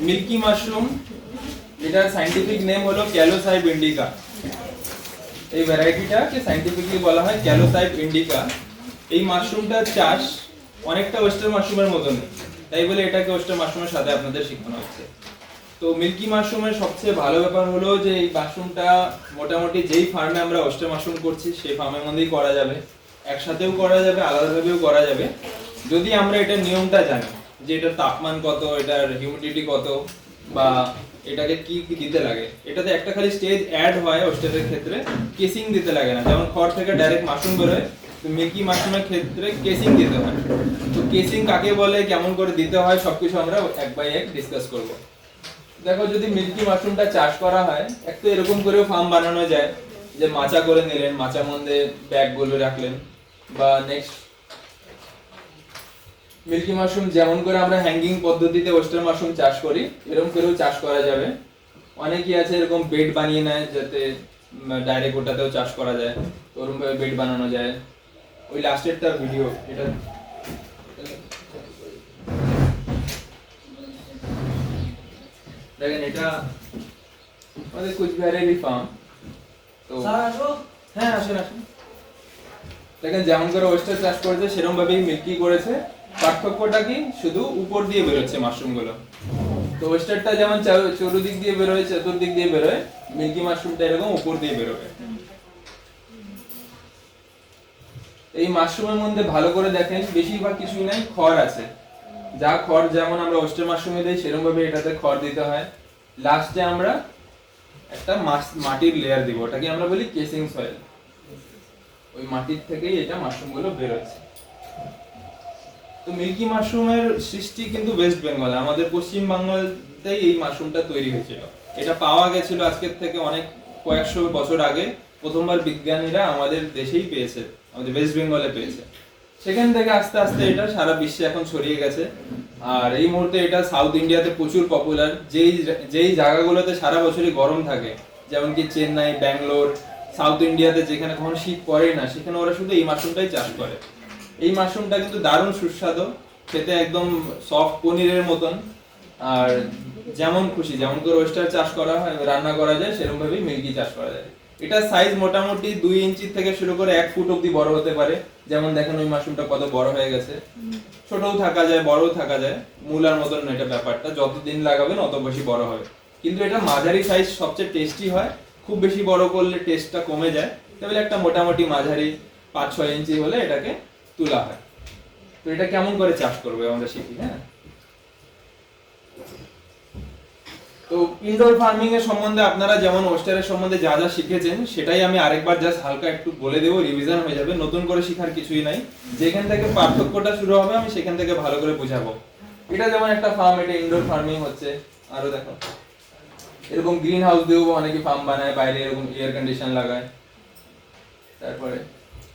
Milky mushroom, এটার scientific name হলো ক্যালোসাইব indica. এই ভ্যারাইটিটাকে সায়েন্টিফিকলি বলা হয় ক্যালোসাইব ইন্ডিকা। এই মাশরুমটার চাষ অনেকটা ওয়েস্টার্ন মাশরুমের মতনই, তাই বলে এটাকে ওয়েস্টার্ন মাশরুমের সাথে আপনাদের শেখানো হচ্ছে। তো মিল্কি মাশরুমের সবচেয়ে ভালো ব্যাপার হলো যে এই মাশরুমটা মোটামুটি যেই ফার্মে আমরা ওয়েস্টার্ন মাশরুম করছি সেই ফার্মের মধ্যেই করা যাবে, একসাথেও করা যাবে, আলাদাভাবেও করা যাবে, যদি আমরা এটার নিয়মটা জানি যে এটার তাপমান কত, এটার হিউমিডিটি কত, বা এটাকে কি কি দিতে লাগে। এটাতে একটা খালি স্টেজ অ্যাড হয় ওয়েস্টার্নের ক্ষেত্রে, কেসিং দিতে লাগে না। যেমন খড় থেকে ডাইরেক্ট মাশরুম বেরোয়, তো মিল্কি মাশরুমের ক্ষেত্রে কেসিং দিতে হয়। তো কেসিং কাকে বলে, কেমন করে দিতে হয়, সবকিছু আমরা এক বাই এক ডিসকাস করব। দেখো, যদি মিল্কি মাশরুমটা চাষ করা হয়, এক তো এরকম করেও ফার্ম বানানো যায় যে মাচা করে নিলেন, মাচার মধ্যে ব্যাগগুলো রাখলেন, বা নেক্সট মিল্কি মাশরুম যেমন করে আমরা হ্যাঙ্গিং পদ্ধতিতে ওয়েস্টার্ন মাশরুম চাষ করি এরকম করেও চাষ করা যাবে। অনেকেই আছে এরকম বেড বানিয়ে নেয় যাতে ডাইরেক্ট ওটাতেও চাষ করা যায়, ওরকম ভাবে বেড বানানো যায়। ওই লাস্টেরটা ভিডিও, এটা দেখেন, এটা আমাদের কুচবিহারেরই ফার্ম। তো হ্যাঁ, আসেন আসেন। দেখেন যেমন করে ওয়েস্টার চাষ করেছে সেরকম ভাবেই মিল্কি করেছে। পার্থক্যটা কি, শুধু উপর দিয়ে বেরোচ্ছে মাশরুম গুলো। তো ওয়েস্টারটা যেমন চতুর্দিক দিয়ে বেরোয়, চতুর্দিক দিয়ে বেরোয়, মিল্কি মাশরুমটা এরকম উপর দিয়ে বেরোবে। এই মাশরুমের মধ্যে ভালো করে দেখেন, বেশিরভাগ কিছুই নাই, খড় আছে। যা খড় যেমন আমরা ওয়েস্টার মাশরুমে দিই সেরকম ভাবে এটাতে খড় দিতে হয়। লাস্টে আমরা একটা মাটির লেয়ার দিব, ওটাকে আমরা বলি কেসিং সয়েল। ওই মাটির থেকেই এটা মাশরুম গুলো বেরোচ্ছে। তো মিল্কি মাশরুমের সৃষ্টি কিন্তু ওয়েস্ট বেঙ্গল, আমাদের পশ্চিম বাংলাতেই এই মাশরুমটা তৈরি হয়েছিল। এটা পাওয়া গেছিল আজকের থেকে অনেক কয়েকশো বছর আগে, প্রথমবার বিজ্ঞানীরা আমাদের দেশেই পেয়েছে, আমাদের ওয়েস্ট বেঙ্গলে পেয়েছে। সেখান থেকে আস্তে আস্তে এটা সারা বিশ্বে এখন ছড়িয়ে গেছে। আর এই মুহূর্তে এটা সাউথ ইন্ডিয়াতে প্রচুর পপুলার। যেই জায়গাগুলোতে সারা বছরই গরম থাকে, যেমন কি চেন্নাই, ব্যাঙ্গালোর, সাউথ ইন্ডিয়াতে যেখানে কখনো শীত পড়ে না, সেখানে ওরা শুধু এই মাশরুমটাই চাষ করে। এই মাশরুমটা কিন্তু দারুণ সুস্বাদু, খেতে একদম সফট পনিরের মতন। আর যেমন খুশি, যেমন করে ওয়েস্টার চাষ করা হয়, রান্না করা যায়, সেরকম ভাবেই মিল্কি চাষ করা যায়। এটা সাইজ মোটামুটি 2 ইঞ্চি থেকে শুরু করে 1 ফুট অব্দি বড় হতে পারে। যেমন দেখেন ওই মাশরুমটা কত বড় হয়ে গেছে। ছোটও থাকা যায়, বড়ও থাকা যায়, মূলার মতন না এটা ব্যাপারটা, যতদিন লাগাবেন অত বেশি বড় হবে। কিন্তু এটা মাঝারি সাইজ সবচেয়ে টেস্টি হয়, খুব বেশি বড় করলে টেস্টটা কমে যায়। তাহলে একটা মোটামুটি মাঝারি 5-6 ইঞ্চি হলে এটাকে তোলা হয়। তো এটা কেমন করে চাষ করবে আমরা শিখি। হ্যাঁ, তো ইনডোর ফার্মিং এর সম্বন্ধে আপনারা যেমন ওয়েস্টারের সম্বন্ধে যা যা শিখেছেন সেটাই আমি আরেকবার জাস্ট হালকা একটু বলে দেবো, রিভিশন হয়ে যাবে, নতুন করে শেখার কিছুই নাই। যেখান থেকে পার্থক্যটা শুরু হবে আমি সেখান থেকে ভালো করে বোঝাবো। এটা যেমন একটা ফার্ম, এটা ইনডোর ফার্মিং হচ্ছে। আরো দেখো, এরকম গ্রিন হাউস দিয়েও অনেকে ফার্ম বানায়, বাইরে এরকম এয়ার কন্ডিশন লাগায়। তারপরে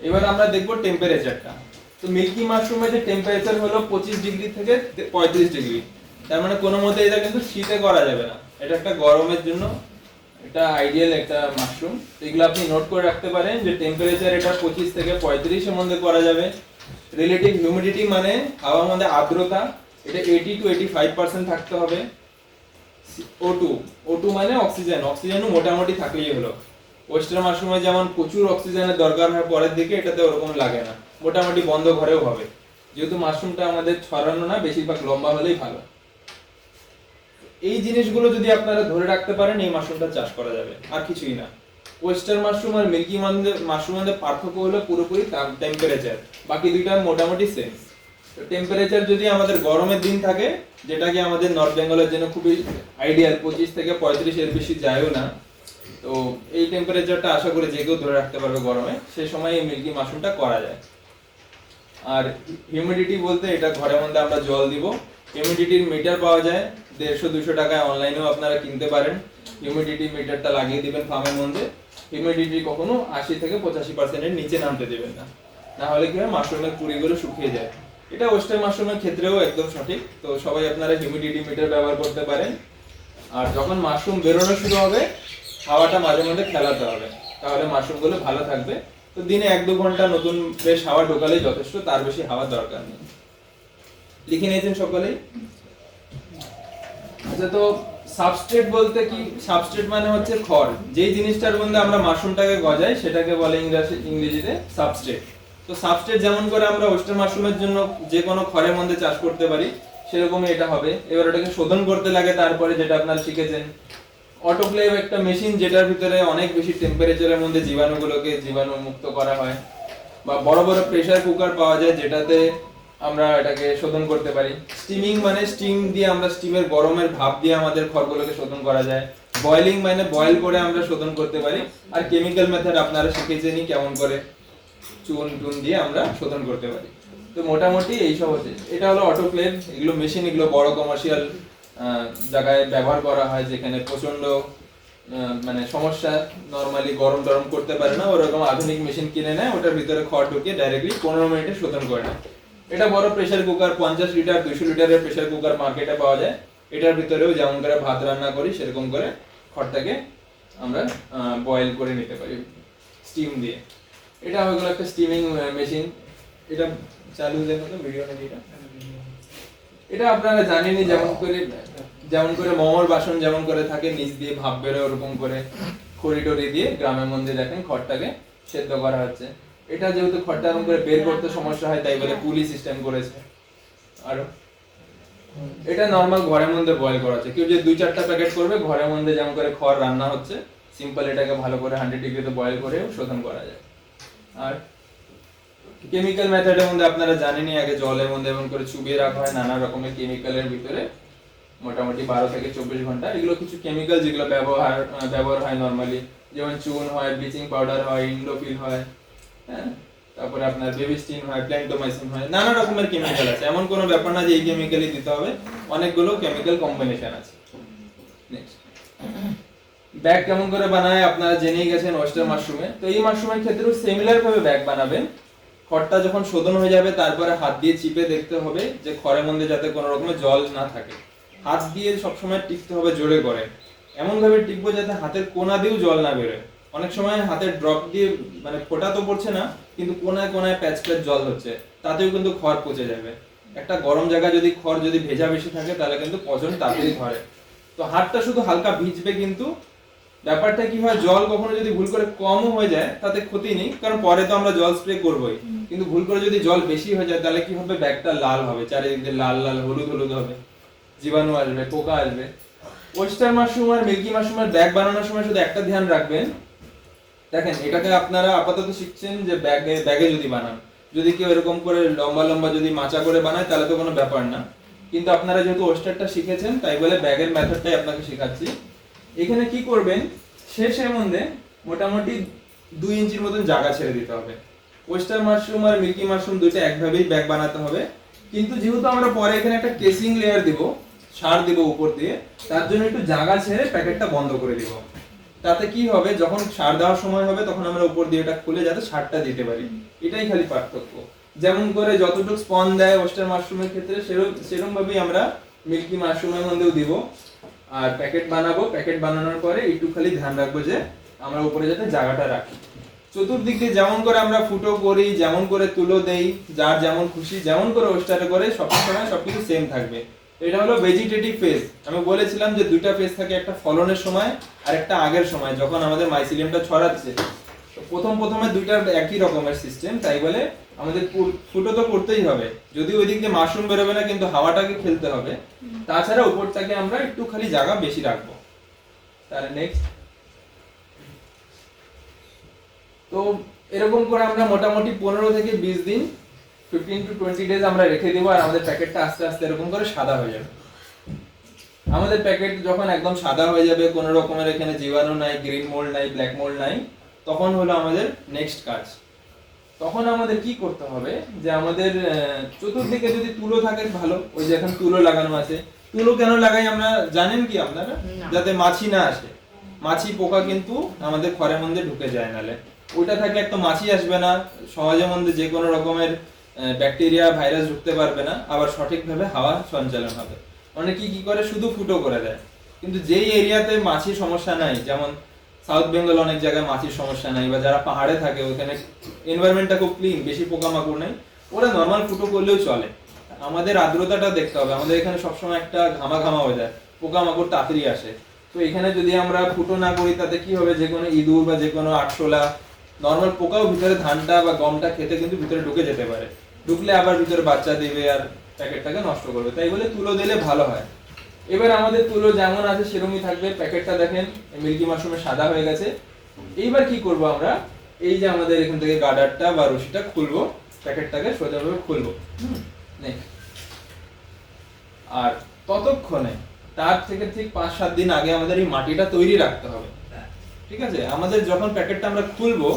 এবার আমরা দেখবো টেম্পারেচারটা। তো মিল্কি মাশরুমের যে টেম্পারেচার হলো 25 ডিগ্রি থেকে 35 ডিগ্রি। তার মানে কোনো মতে এটা কিন্তু শীতে করা যাবে না, এটা একটা গরমের জন্য এটা আইডিয়াল একটা মাশরুম। তো এগুলো আপনি নোট করে রাখতে পারেন যে টেম্পারেচার এটা 25 থেকে 35 এর মধ্যে করা যাবে। রিলেটিভ হিউমিডিটি মানে হাওয়ার মধ্যে আর্দ্রতা, এটা 80 to 85% থাকতে হবে। O2 মানে অক্সিজেন, অক্সিজেনও মোটামুটি থাকলেই হলো। ওয়েস্টার্ন মাশরুমে যেমন প্রচুর অক্সিজেনের দরকার হয় পরের দিকে, এটাতে ওরকম লাগে না, মোটামুটি বন্ধ ঘরেও হবে, যেহেতু মাশরুমটা আমাদের ছড়ানো না, বেশিরভাগ লম্বা হলেই ভালো। এই জিনিসগুলো যদি আপনারা ধরে রাখতে পারেন এই মাশরুমটা চাষ করা যাবে, আর কিছুই না। ওয়েস্টার্ন মাশরুম আর মিল্কি মাশরুমের পার্থক্য হলো পুরোপুরি টেম্পারেচার, বাকি দুইটা মোটামুটি সেম। তো টেম্পারেচার যদি আমাদের গরমের দিন থাকে, যেটা কি আমাদের নর্থ বেঙ্গলের জন্য খুবই আইডিয়াল, 25 থেকে 35 এর বেশি যায়ও না, তো এই টেম্পারেচারটা আশা করি যে কেউ ধরে রাখতে পারবে গরমে, সেই সময় এই মিল্কি মাশরুমটা করা যায়। আর হিউমিডিটি বলতে এটা ঘরের মধ্যে আমরা জল দিব, হিউমিডিটির মিটার পাওয়া যায় 150-200 টাকায়, অনলাইনেও আপনারা কিনতে পারেন। হিউমিডিটি মিটারটা লাগিয়ে দিবেন ফার্মের মধ্যে, হিউমিডিটি কখনো 80 থেকে 85% এর নিচে নামতে দিবেন না, না হলে কি হয় মাশরুমের কুড়িগুলো শুকিয়ে যায়। এটা ওয়েস্টার্ন মাশরুমের ক্ষেত্রেও একদম সঠিক। তো সবাই আপনারা হিউমিডিটি মিটার ব্যবহার করতে পারেন। আর যখন মাশরুম বেরোনো শুরু হবে, হাওয়াটা মাঝে মধ্যে খেলাতে হবে, তাহলে মাশরুমগুলো ভালো থাকবে। তো দিনে 1-2 ঘন্টা নতুন ফ্রেশ হাওয়া ঢোকালেই যথেষ্ট, তার বেশি হাওয়ার দরকার নেই। লিখে নিয়েছেন সকলেই? আচ্ছা, তো সাবস্ট্রেট বলতে কি? সাবস্ট্রেট মানে হচ্ছে খড়। যেই জিনিসটার মধ্যে আমরা মাশরুমটাকে গজাই সেটাকে বলে ইংরেজিতে সাবস্ট্রেট। তো সাবস্ট্রেট যেমন করে আমরা ওয়েস্টার্ন মাশরুমের জন্য যে কোনো খড়ের মধ্যে চাষ করতে পারি, সেরকমই এটা হবে। এবার ওটাকে শোধন করতে লাগে, তারপরে যেটা আপনারা শিখেছেন অটোক্লেভ, একটা মেশিন যেটার ভিতরে অনেক বেশি টেম্পারেচারের মধ্যে জীবাণুগুলোকে জীবাণু মুক্ত করা হয়। বা বড় বড় প্রেসার কুকার পাওয়া যায় যেটাতে আমরা এটাকে শোধন করতে পারি। স্টিমিং মানে স্টিম দিয়ে আমরা স্টিমের গরমের ভাপ দিয়ে আমাদের খড়গুলোকে শোধন করা যায়। বয়েলিং মানে বয়েল করে আমরা শোধন করতে পারি। আর কেমিক্যাল মেথড আপনারা শিখেছেনই কেমন করে চুন টুন দিয়ে আমরা শোধন করতে পারি। তো মোটামুটি এইসব হচ্ছে। এটা হলো অটোক্লেভ। এগুলো মেশিন, এগুলো বড় কমার্শিয়াল জায়গায় ব্যবহার করা হয় যেখানে প্রচন্ড মানে সমস্যা, নরমালি গরম টরম করতে পারে না, ওরকম আধুনিক মেশিন কিনে নেয়, ওটার ভিতরে খড় ঢুকিয়ে ডাইরেক্টলি 15 মিনিটে শোধন করে নেয়। এটা বড় প্রেসার কুকার, 50 লিটার 200 লিটারের প্রেসার কুকার মার্কেটে পাওয়া যায়। এটার ভিতরেও যেমন করে ভাত রান্না করি সেরকম করে খড়টাকে আমরা বয়েল করে নিতে পারি স্টিম দিয়ে। এটা হয়ে গেল একটা স্টিমিং মেশিন। এটা চালু দেখো তো ভিডিও নাকি এটা? এটা আপনারা জানেনই, যেমন করে মোমোর বাসন যেমন করে থাকে নিচ দিয়ে ভাপ বেরোয়, ওরকম করে খড়ি টড়ি দিয়ে গ্রামের মধ্যে দেখেন খড়টাকে সেদ্ধ করা হচ্ছে। এটা যেহেতু খড়টা এরকম করে বের করতে সমস্যা হয় তাই বলে পুলি সিস্টেম করেছে। আর এটা নরমাল ঘরের মধ্যে বয়েল করা হচ্ছে। কেউ যে 2-4টা প্যাকেট করবে ঘরের মধ্যে যেমন করে খড় রান্না হচ্ছে সিম্পল, এটাকে ভালো করে 100 ডিগ্রিতে বয়েল করে শোধন করা যায়। আর কেমিক্যাল মেথডের মধ্যে আপনারা জানেনই, আগে জলের মধ্যে এমন করে চুবিয়ে রাখা হয় নানা রকমের কেমিক্যালের ভিতরে মোটামুটি 12 থেকে 24 ঘন্টা। এগুলো কিছু কেমিক্যাল যেগুলো ব্যবহার হয় নরমালি, যেমন চুন হয়, ব্লিচিং পাউডার হয়, ইন্ডোফিল হয়, হ্যাঁ, তারপরে আপনার বেবিস্টিন হয়, প্ল্যান্টোমাইসিন হয়, নানা রকমের কেমিক্যাল আছে। এমন কোনো ব্যাপার না যে এই কেমিক্যালই দিতে হবে, অনেকগুলো কেমিক্যাল কম্বিনেশন আছে। নেক্সট, ব্যাগ কেমন করে বানায় আপনারা জেনেই গেছেন ওয়েস্টার্ন মাশরুমে। তো এই মাশরুমের ক্ষেত্রেও সিমিলার ভাবে ব্যাগ বানাবেন। খড়টা যখন শোধন হয়ে যাবে তারপরে হাত দিয়ে চিপে দেখতে হবে যে খড়ের মধ্যে যাতে কোনো রকমের জল না থাকে। হাত দিয়ে সবসময় টিপতে হবে জোরে করে, এমন ভাবে টিপবো যাতে হাতের কোনা দিয়েও জল না বেরোয়। অনেক সময় হাতের ড্রপ দিয়ে মানে ফোঁটা তো পড়ছে না, কিন্তু কোনায় কোনায় প্যাচ প্যাচ জল হচ্ছে, তাতেও কিন্তু খড় পচে যাবে। একটা গরম জায়গায় যদি খড় যদি ভেজা বেশি থাকে তাহলে কিন্তু পচন তাড়াতাড়ি ধরে। তো হাতটা শুধু হালকা ভিজবে, কিন্তু ব্যাপারটা কি হয়, জল কখনো যদি ভুল করে কমও হয়ে যায় তাতে ক্ষতি নেই, কারণ পরে তো আমরা জল স্প্রে করবোই। কিন্তু ভুল করে যদি জল বেশি হয়ে যায় তাহলে কি হবে, ব্যাগটা লাল হবে, চারিদিক দিয়ে লাল লাল হলুদ হলুদ হবে, জীবাণু আসবে, পোকা আসবে। ওয়েস্টার্ন মাশরুম আর মিল্কি মাশরুমের ব্যাগ বানানোর সময় শুধু একটা ধ্যান রাখবেন, দেখেন এটাকে আপনারা আপাতত শিখছেন যে ব্যাগে যদি বানান, যদি কেউ এরকম করে লম্বা লম্বা যদি মাচা করে বানায় তাহলে তো কোনো ব্যাপার না। কিন্তু আপনারা যেহেতু ওয়েস্টারটা শিখেছেন তাই বলে ব্যাগের মেথডটাই আপনাকে শেখাচ্ছি। এখানে কি করবেন, শেষের মধ্যে মোটামুটি 2 ইঞ্চির মতন জায়গা ছেড়ে দিতে হবে। ওয়েস্টার্ন মাশরুম আর মিল্কি মাশরুম দুইটা একভাবেই ব্যাগ বানাতে হবে, কিন্তু যেহেতু আমরা পরে এখানে একটা কেসিং লেয়ার দিব, সার দিব উপর দিয়ে, তার জন্য একটু জায়গা ছেড়ে প্যাকেটটা বন্ধ করে দিব। তাতে কি হবে, যখন সার দেওয়ার সময় হবে তখন আমরা উপর দিয়ে এটা খুলে যাতে সারটা দিতে পারি, এটাই খালি পার্থক্য। যেমন করে যতটুকু স্পন দেয় ওয়েস্টার্ন মাশরুমের ক্ষেত্রে সেরকম ভাবেই আমরা মিল্কি মাশরুমের মধ্যেও দিব। আর প্যাকেট বানাবো, প্যাকেট বানানোর পরে একটু খালি ধ্যান রাখবো যে আমরা উপরে যাতে জায়গাটা রাখি। চতুর্দিক দিয়ে যেমন করে আমরা ফুটো করি, যেমন করে তুলো দেই, যার যেমন খুশি যেমন করে ওয়েস্টারে করে সবসময় সবকিছু সেম থাকবে। এটা হলো ভেজিটেটিভ ফেজ। আমি বলেছিলাম যে দুইটা ফেজ থাকে, একটা ফলনের সময় আর একটা আগের সময় যখন আমাদের মাইসিলিয়ামটা ছড়াচ্ছে। তো প্রথমে দুইটার একই রকমের সিস্টেম, তাই বলে আমাদের ফুটো তো করতেই হবে, যদি ওই দিক দিয়ে মাশরুম বেরোবে না, কিন্তু হাওয়াটাকে খেলতে হবে। তাছাড়া উপরটাকে আমরা একটু খালি জায়গা বেশি রাখবো। তাহলে নেক্সট, তো এরকম করে আমরা মোটামুটি 15 থেকে 20 দিন 15 to 20 ডেজ আমরা রেখে দেবো, আর আমাদের প্যাকেটটা আস্তে আস্তে এরকম করে সাদা হয়ে যাবে। আমাদের প্যাকেট যখন একদম সাদা হয়ে যাবে, কোনো রকমের এখানে জীবাণু নাই, গ্রিন মোল্ড নাই, ব্ল্যাক মোল্ড নাই, তখন হলো আমাদের নেক্সট কাজ। তখন আমাদের কি করতে হবে, যে আমাদের চতুর্দিকে যদি তুলো থাকে ভালো, ওই যে এখন তুলো লাগানো আছে। তুলো কেন লাগাই আমরা জানেন কি আপনারা? যাতে মাছি না আসে। মাছি পোকা কিন্তু আমাদের ঘরের মধ্যে ঢুকে যায়, নালে ওইটা থাকলে একটা মাছি আসবে না, সমাজের মধ্যে যে কোনো রকমের ব্যাকটেরিয়া ভাইরাস ঢুকতে পারবে না, আবার সঠিকভাবে হাওয়া সঞ্চালন হবে। অনেকে কি করে শুধু ফুটো করে দেয়, কিন্তু যেই এরিয়াতে মাছির সমস্যা নাই, যেমন সাউথ বেঙ্গল অনেক জায়গায় মাছির সমস্যা নাই, বা যারা পাহাড়ে থাকে ওখানে এনভায়রনমেন্টটা খুব ক্লিন, বেশি পোকামাকড় নেই, ওরা নর্মাল ফুটো করলেও চলে। আমাদের আর্দ্রতাটা দেখতে হবে, আমাদের এখানে সবসময় একটা ঘামা ঘামা ওয়েদার, পোকামাকড় তাড়াতাড়ি আসে। তো এখানে যদি আমরা ফুটো না করি তাতে কি হবে, যে কোনো ইঁদুর বা যে কোনো আরশোলা নর্মাল পোকাও ভিতরে ধানটা বা গমটা খেতে কিন্তু ভিতরে ঢুকে যেতে পারে, ঢুকলে আবার ভিতরে বাচ্চা দেবে আর প্যাকেটটাকে নষ্ট করবে। তাই বলে তুলো দিলে ভালো হয়। এবার আমাদের তুলো যেমন আছে সেরকমই থাকবে। প্যাকেটটা দেখেন মিল্কি মাশরুমে সাদা হয়ে গেছে। এইবার কি করব আমরা, এই যে আমাদের এখান থেকে গার্ডারটা বা রশিটা খুলবো, প্যাকেটটাকে সোজাভাবে খুলবো। নেক্সট। আর ততক্ষণে তার থেকে ঠিক 5-7 দিন আগে আমাদের এই মাটিটা তৈরি রাখতে হবে। ঠিক আছে, আমাদের যখন প্যাকেটটা আমরা খুলবো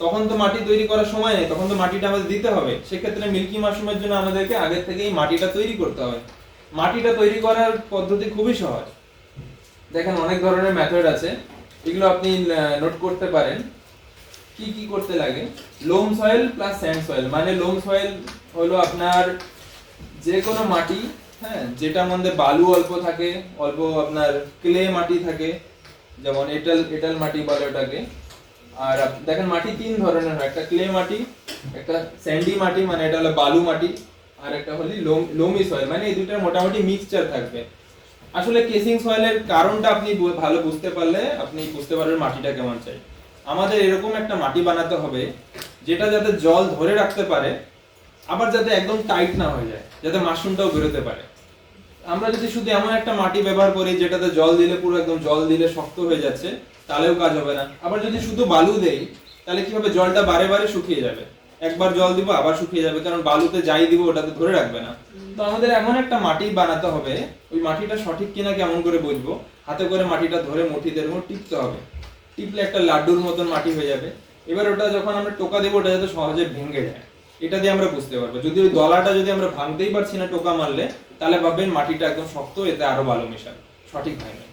তখন তো মাটি তৈরি করার সময় নেই, তখন তো মাটিটা আমাদের দিতে হবে। সেক্ষেত্রে মিল্কি মাশরুমের জন্য আমাদেরকে আগে থেকে এই মাটিটা তৈরি করতে হবে। মাটিটা তৈরি করার পদ্ধতি খুবই সহজ। দেখেন অনেক ধরনের মেথড আছে, এগুলো আপনি নোট করতে পারেন। কি কি করতে লাগে, লোম সয়েল প্লাস স্যান্ড সয়েল। মানে লোম সয়েল হলো আপনার যে কোনো মাটি, হ্যাঁ, যেটার মধ্যে বালু অল্প থাকে, অল্প আপনার ক্লে মাটি থাকে, যেমন এঁটেল মাটি বলে ওটাকে। আর দেখেন মাটি 3 ধরনের হয়, একটা ক্লে মাটি, একটা স্যান্ডি মাটি মানে এটা হলো বালু মাটি, আর একটা হলো লোমি সয়েল, মানে এই দুটার মোটামুটি মিক্সচার থাকবে। আসলে কেসিং সয়েলের কারণটা আপনি ভালো বুঝতে পারলে আপনি বুঝতে পারবেন মাটিটা কেমন চাই। আমাদের এরকম একটা মাটি বানাতে হবে যেটা যাতে জল ধরে রাখতে পারে, আবার যাতে একদম টাইট না হয়ে যায়, যাতে মাশরুমটাও বেরোতে পারে। আমরা যদি শুধু এমন একটা মাটি ব্যবহার করি যেটাতে জল দিলে পুরো একদম জল দিলে শক্ত হয়ে যাচ্ছে, তাহলেও কাজ হবে না। আবার যদি শুধু বালু দেই তাহলে কি হবে, জলটা বারে বারে শুকিয়ে যাবে। একবার জল দিব আবার শুকিয়ে যাবে, কারণ বালুতে যাই দিব ওটাতে ধরে রাখবে না। তো আমাদের এমন একটা মাটি বানাতে হবে, ওই মাটিটা সঠিক কিনা কেমন করে বুঝবো, হাতে করে মাটিটা ধরে মুঠিতে এরকম টিপতে হবে। টিপলে একটা লাড্ডুর মতন মাটি হয়ে যাবে। এবার ওটা যখন আমরা টোকা দেবো ওটা যাতে সহজে ভেঙে যায়, এটা দিয়ে আমরা বুঝতে পারবো। যদি ওই দলাটা যদি আমরা ভাঙতেই পারছি না টোকা মারলে, তাহলে ভাববেন মাটিটা একদম শক্ত, এতে আরো ভালো মেশাবে, সঠিক হয় না।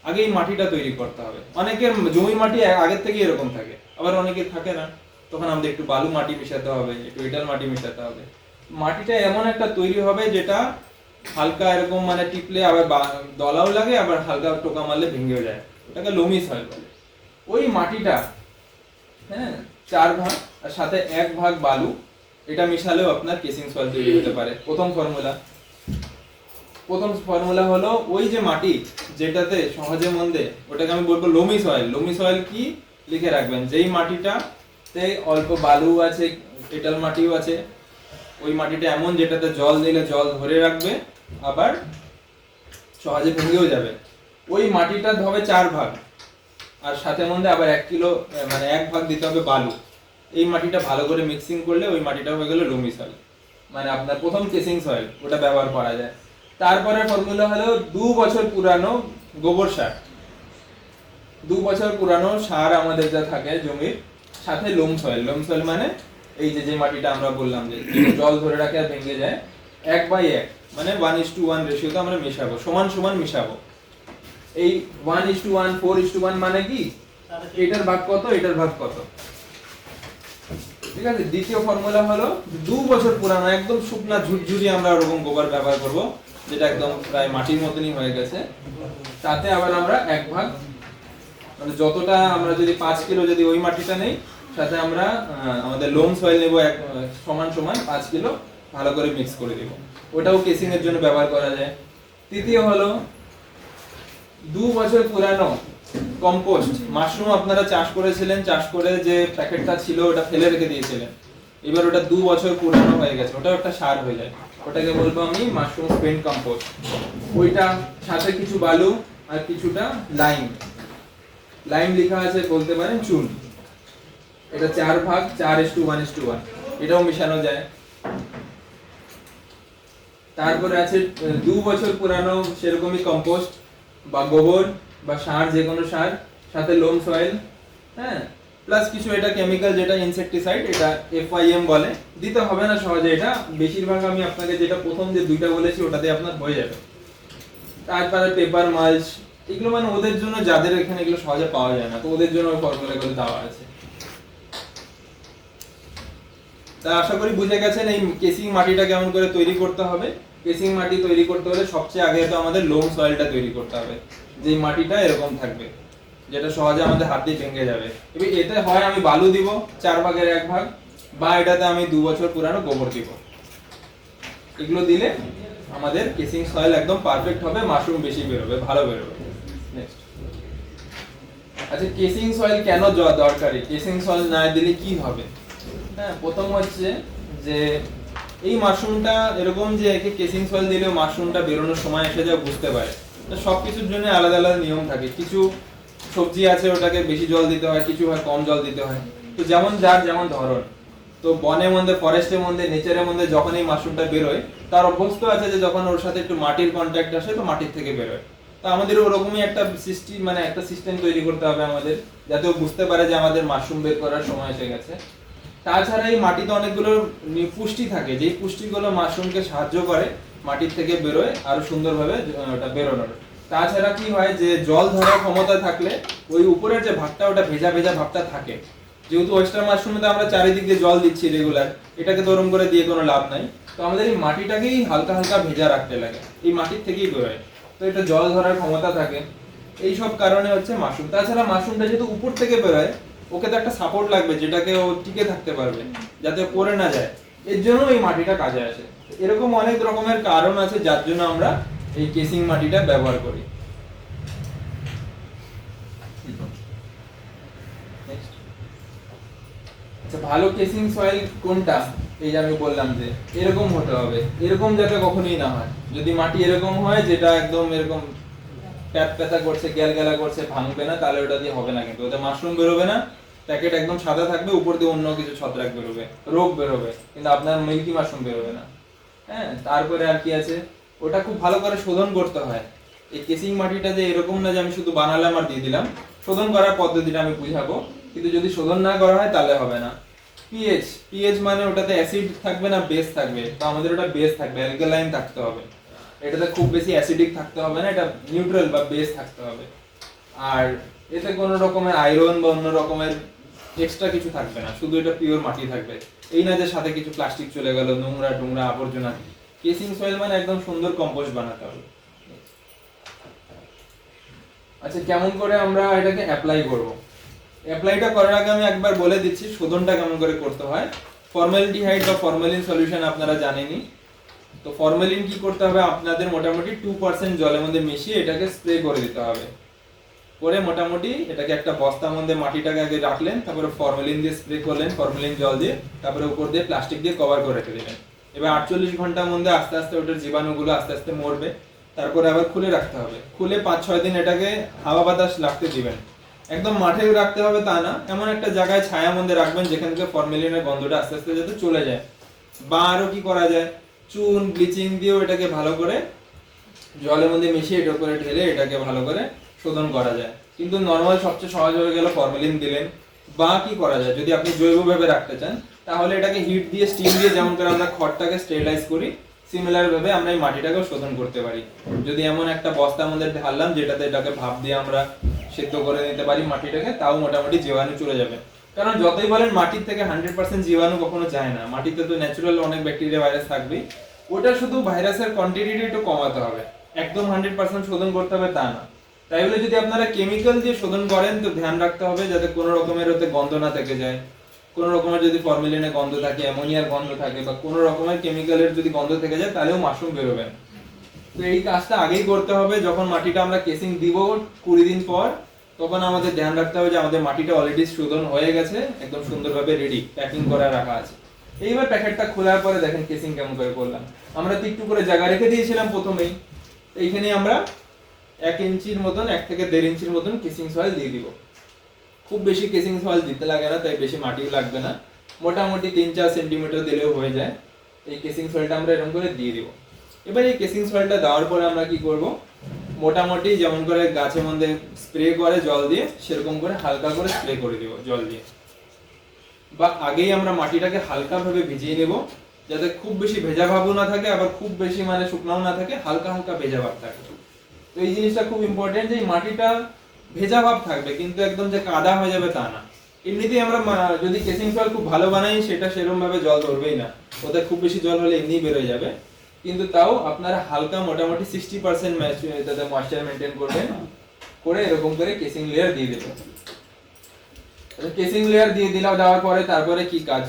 আগে এই মাটিটা তৈরি করতে হবে। অনেকের জমির মাটি আগের থেকে এরকম থাকে, আবার অনেকের থাকে না, তখন আমাদের একটু বালু মাটি মেশাতে হবে, একটু এঁটেল মাটি মেশাতে হবে। মাটিটা এমন একটা তৈরি হবে যেটা হালকা এরকম মানে টিপলে আবার দলাও লাগে, আবার হালকা টোকা মারলে ভেঙেও যায়, ওটাকে লোমি সয়েল বলে। ওই মাটিটা, হ্যাঁ, 4 ভাগ আর সাথে 1 ভাগ বালু, এটা মিশালেও আপনার কেসিং সয়েল তৈরি হতে পারে। প্রথম ফর্মুলা হলো ওই যে মাটি যেটাতে সহজে মন্দে, ওটাকে আমি বলবো লোমি সয়েল। লোমি সয়েল কি লিখে রাখবেন, যেই মাটিটাতে অল্প বালু আছে, এঁটেল মাটিও আছে, ওই মাটিটা এমন যেটাতে জল দিলে জল ধরে রাখবে, আবার সহজে ভেঙেও যাবে। ওই মাটিটা হবে 4 ভাগ, আর সাথে মধ্যে আবার 1 কিলো মানে 1 ভাগ দিতে হবে বালু। এই মাটিটা ভালো করে মিক্সিং করলে ওই মাটিটা হয়ে গেল লোমি সয়েল, মানে আপনার প্রথম কেসিং সয়েল, ওটা ব্যবহার করা যায়। তারপরে ফর্মুলা হলো 2 বছর পুরানো গোবর সার। 2 বছর পুরানো সার আমাদের যা থাকে জমির, সাথে লোম সয়েল। লোম সয়েল মানে এই যে মাটিটা আমরা বললাম যে জল ধরে রাখে আর ভেঙে যায়, 1/1 মানে 1:1 রেশিওতে আমরা মেশাবো, সমান সমান মেশাবো। এই 1:1 4:1 মানে কি, এটার ভাগ কত এটার ভাগ কত, ঠিক আছে। দ্বিতীয় ফর্মুলা হলো 2 বছর পুরানো একদম শুকনা ঝুরঝুরি আমরা ওরকম গোবর ব্যবহার করব, যেটা একদম প্রায় মাটির মতনই হয়ে গেছে। তাতে আবার আমরা 1 ভাগ, মানে যতটা আমরা যদি 5 কিলো যদি ওই মাটিটা নেই, সাথে আমরা আমাদের লোম সয়েল নেব সমান সমান 5 কিলো, ভালো করে মিক্স করে দেব। ওটাও কেসিং এর জন্য ব্যবহার করা যায়। তৃতীয় হলো 2 বছর পুরানো কম্পোস্ট। মাশরুম আপনারা চাষ করেছিলেন, চাষ করে যে প্যাকেটটা ছিল ওটা ফেলে রেখে দিয়েছিলেন, এবার ওটা 2 বছর পুরানো হয়ে গেছে, ওটাও একটা সার হয়ে যায়, ওটাকে বলবো আমি মাশরুম স্পেন্ট কম্পোস্ট। ওইটা সাথে কিছু বালু আর কিছুটা লাইম লেখা আছে বলতে পারেন চুন, এটা 4 ভাগ 4:1:1, এটাও মেশানো যায়। তারপরে আছে 2 বছর পুরানো সেরকমই কম্পোস্ট বা গোবর বা সার, যে কোনো সার, সাথে লোম সয়েল, হ্যাঁ, প্লাস কিছু এটা কেমিক্যাল যেটা ইনসেক্টিসাইড, এটা FYM বলে। দিতে হবে না সহজে, এটা বেশিরভাগ আমি আপনাকে যেটা প্রথম যে 2টা বলেছি ওটাতে আপনার হয়ে যাবে। তারপরে পেপার মাল্চ, এগুলো মানে ওদের জন্য যাদের এখানে এগুলো সহজে পাওয়া যায় না, তো ওদের জন্য ওই ফর্মুলাগুলো দেওয়া আছে। তা আশা করি বুঝে গেছেন এই কেসিং মাটিটা কেমন করে তৈরি করতে হবে। কেসিং মাটি তৈরি করতে হলে সবচেয়ে আগে তো আমাদের লোম সয়েলটা তৈরি করতে হবে, যে মাটিটা এরকম থাকবে, যেটা সহজে আমাদের হাত দিয়ে ভেঙে যাবে। এবার এতে হয় আমি বালু দিব 4 ভাগের 1 ভাগ, বা এটাতে আমি 2 বছর পুরানো গোবর দিব। এগুলো দিলে আমাদের কেসিং সয়েল একদম পারফেক্ট হবে, মাশরুম বেশি বেরোবে, ভালো বেরোবে। নেক্সট, আচ্ছা কেসিং সয়েল কেন দরকারি, কেসিং সয়েল না দিলে কি হবে? হ্যাঁ, প্রথম হচ্ছে যে এই মাশরুমটা এরকম যে একে কেসিং সয়েল দিলেও মাশরুমটা বেরোনোর সময় এসে যা বুঝতে পারে। সব কিছুর জন্য আলাদা আলাদা নিয়ম থাকে, কিছু সবজি আছে ওটাকে বেশি জল দিতে হয়, কিছু হয় কম জল দিতে হয়। তো যেমন যার যেমন ধরন, তো বনের মধ্যে, ফরেস্টের মধ্যে, নেচারের মধ্যে যখন এই মাশরুমটা বেরোয় তার অভ্যস্ত আছে যে যখন ওর সাথে একটু মাটির কন্ট্যাক্ট আসে তো মাটির থেকে বেরোয়। তো আমাদের ওরকমই একটা সিস্টেম, মানে একটা সিস্টেম তৈরি করতে হবে আমাদের, যাতে ও বুঝতে পারে যে আমাদের মাশরুম বের করার সময় এসে গেছে। তাছাড়া এই মাটিতে অনেকগুলো পুষ্টি থাকে, যেই পুষ্টিগুলো মাশরুমকে সাহায্য করে মাটির থেকে বেরোয় আরো সুন্দরভাবে ওটা বেরোনোর। তাছাড়া কি হয় যে জল ধরার ক্ষমতা থাকলে ওই উপরের যে ভাগটা ওটা ভেজা ভেজা ভাবটা থাকে, যেহেতু ওয়েস্টার্ন মাশরুমে তো আমরা চারিদিক দিয়ে জল দিচ্ছি রেগুলার, এটাকে তো ওরম করে দিয়ে কোনো লাভ নাই। তো আমাদের এই মাটিটাকেই হালকা হালকা ভেজা রাখতে লাগে, এই মাটির থেকেই বেরোয়, তো এটা জল ধরার ক্ষমতা থাকে। এই সব কারণে হচ্ছে মাশরুম। তাছাড়া মাশরুমটা যেহেতু উপর থেকে বেরোয়, ওকে তো একটা সাপোর্ট লাগবে যেটাকে ও টিকে থাকতে পারবে, যাতে পড়ে না যায়, এর জন্য এই মাটিটা কাজে আসে। এরকম অনেক রকমের কারণ আছে যার জন্য আমরা এই কেসিং মাটিটা ব্যবহার করি। আচ্ছা, ভালো কেসিং সয়েল কোনটা? এই যে আমি বললাম যে এরকম হতে হবে, এরকম যাতে কখনোই না হয়। যদি মাটি এরকম হয় যেটা একদম এরকম প্যাতা করছে, গ্যালগ্যালা করছে, ভাঙবে না, তাহলে ওটা দিয়ে হবে না, কিন্তু ওতে মাশরুম বেরোবে না। প্যাকেট একদম সাদা থাকবে, উপর দিয়ে অন্য কিছু ছত্রাক বেরোবে, রোগ বেরোবে, কিন্তু আপনার মিল্কি মাশরুম বেরোবে না। হ্যাঁ, তারপরে আর কি আছে, ওটা খুব ভালো করে শোধন করতে হয়। এই কেসিং মাটিটা যে এরকম না যে আমি শুধু বানালাম আর দিয়ে দিলাম, শোধন করার পদ্ধতিটা আমি বুঝাবো, কিন্তু যদি শোধন না করা হয় তাহলে হবে না। পিএইচ, পিএইচ মানে ওটাতে অ্যাসিড থাকবে না বেস থাকবে, তো আমাদের ওটা বেস থাকবে, অ্যালকালাইন থাকতে হবে। এটাতে খুব বেশি অ্যাসিডিক থাকতে হবে না, এটা নিউট্রাল বা বেস থাকতে হবে। আর এতে কোনো রকমের আয়রন বা অন্য রকমের এক্সট্রা কিছু থাকবে না, শুধু এটা পিওর মাটি থাকবে। এই না যে সাথে কিছু প্লাস্টিক চলে গেল, নোংরা টোংরা আবর্জনা। কেসিং সয়েল মানে একদম সুন্দর কম্পোস্ট বানাতে হবে। আচ্ছা, কেমন করে আমরা এটাকে অ্যাপ্লাই করব? অ্যাপ্লাইটা করার আগে আমি একবার বলে দিচ্ছি শোধনটা কেমন করে করতে হয়। ফর্মালডিহাইড বা ফরমালিন সলিউশন আপনারা জানেনই। তো ফরমালিন কি করতে হবে, আপনাদের মোটামুটি 2% জলের মধ্যে মিশিয়ে এটাকে স্প্রে করে দিতে হবে। করে মোটামুটি এটাকে একটা বস্তার মধ্যে মাটিটাকে আগে রাখলেন, তারপরে ফরমালিন দিয়ে স্প্রে করলেন, ফরমালিন জল দিয়ে, তারপরে উপর দিয়ে প্লাস্টিক দিয়ে কভার করে রেখে দিলেন। এবার 48 ঘন্টার মধ্যে আস্তে আস্তে ওটার জীবাণুগুলো আস্তে আস্তে মরবে। তারপরে আবার খুলে রাখতে হবে, খুলে 5-6 দিন এটাকে হাওয়া বাতাস লাগতে দিবেন। একদম মাঠেও রাখতে হবে তা না, এমন একটা জায়গায় ছায়া মধ্যে রাখবেন যেখান থেকে ফরমালিনের গন্ধটা আস্তে আস্তে যাতে চলে যায়। বা আরো কি করা যায়, চুন ব্লিচিং দিয়েও এটাকে ভালো করে জলের মধ্যে মিশিয়ে এটার উপরে ঢেলে এটাকে ভালো করে শোধন করা যায়। কিন্তু নর্মাল সবচেয়ে সহজ হয়ে গেল ফরমালিন দিলেন। বা কি করা যায়, যদি আপনি জৈবভাবে রাখতে চান তাহলে এটাকে হিট দিয়ে, স্টিম দিয়ে, যেমন করে আমরা খড়টাকে স্টেরিলাইজ করি, সিমিলার ভাবে আমরা এই মাটিটাকেও শোধন করতে পারি। যদি এমন একটা বস্তার মধ্যে ঢাললাম যেটাতে এটাকে ভাপ দিয়ে আমরা সেদ্ধ করে নিতে পারি মাটিটাকে, তাও মোটামুটি জীবাণু চলে যাবে। কারণ যতই বলেন মাটির থেকে 100% জীবাণু কখনো যায় না, মাটিতে তো ন্যাচারাল অনেক ব্যাকটেরিয়া ভাইরাস থাকবেই। ওটা শুধু ভাইরাসের কোয়ান্টিটিটা একটু কমাতে হবে, একদম 100% শোধন করতে হবে তা না। তাই বলে যদি আপনারা কেমিক্যাল দিয়ে শোধন করেন তো ধ্যান রাখতে হবে যাতে কোনো রকমের ওতে গন্ধ না থেকে যায়। কোনো রকমের যদি ফরমালিনের গন্ধ থাকে, অ্যামোনিয়ার গন্ধ থাকে, বা কোনো রকমের কেমিক্যালের যদি গন্ধ থেকে যায় তাহলেও মাশরুম বেরোবে না। তো এই কাজটা আগেই করতে হবে, যখন মাটিটা আমরা কেসিং দিব 20 দিন পর, তখন আমাদের ধ্যান রাখতে হবে যে আমাদের মাটিটা অলরেডি শোধন হয়ে গেছে, একদম সুন্দরভাবে রেডি, প্যাকিং করা রাখা আছে। এইবার প্যাকেটটা খোলার পরে দেখেন কেসিং কেমন করে করলাম। আমরা তো একটু করে জায়গা রেখে দিয়েছিলাম প্রথমেই, এইখানে আমরা 1 ইঞ্চির মতন, 1 থেকে 1.5 ইঞ্চির মতন কেসিং সয়েল দিয়ে দিব। খুব বেশি কেসিং সয়েল দিতে লাগে না, তাই বেশি মাটিও লাগবে না, মোটামুটি 3-4 সেন্টিমিটার দিলেও হয়ে যায়। এই কেসিং সয়েলটা আমরা এরকম করে দিয়ে দিব। এবার এই কেসিং সয়েলটা দেওয়ার পরে আমরা কি করব, মোটামুটি যেমন করে গাছের মধ্যে স্প্রে করে জল দিয়ে, সেরকম করে হালকা করে স্প্রে করে দিব জল দিয়ে। বা আগেই আমরা মাটিটাকে হালকা ভাবে ভিজিয়ে নেব, যাতে খুব বেশি ভেজা ভাবও না থাকে, আবার খুব বেশি মানে শুকনাও না থাকে, হালকা হালকা ভেজা ভাব থাকে। তো এই জিনিসটা খুব ইম্পর্টেন্ট যে মাটিটা ভেজা ভাব থাকবে, কিন্তু একদম যে কাদা হয়ে যাবে তা না। এমনিতেই আমরা যদি কেসিং সয়েল খুব ভালো বানাই সেটা সেরকম ভাবে জল ধরবেই না, ওতে খুব বেশি জল হলে এমনি বের হয়ে যাবে। কিন্তু তাও আপনারা হালকা মোটামুটি 60% তাতে ময়েশ্চার মেনটেন করবেন, করে এরকম করে কেসিং লেয়ার দিয়ে দেবেন। কেসিং লেয়ার দিয়ে দিলাম, দেওয়ার পরে তারপরে কি কাজ,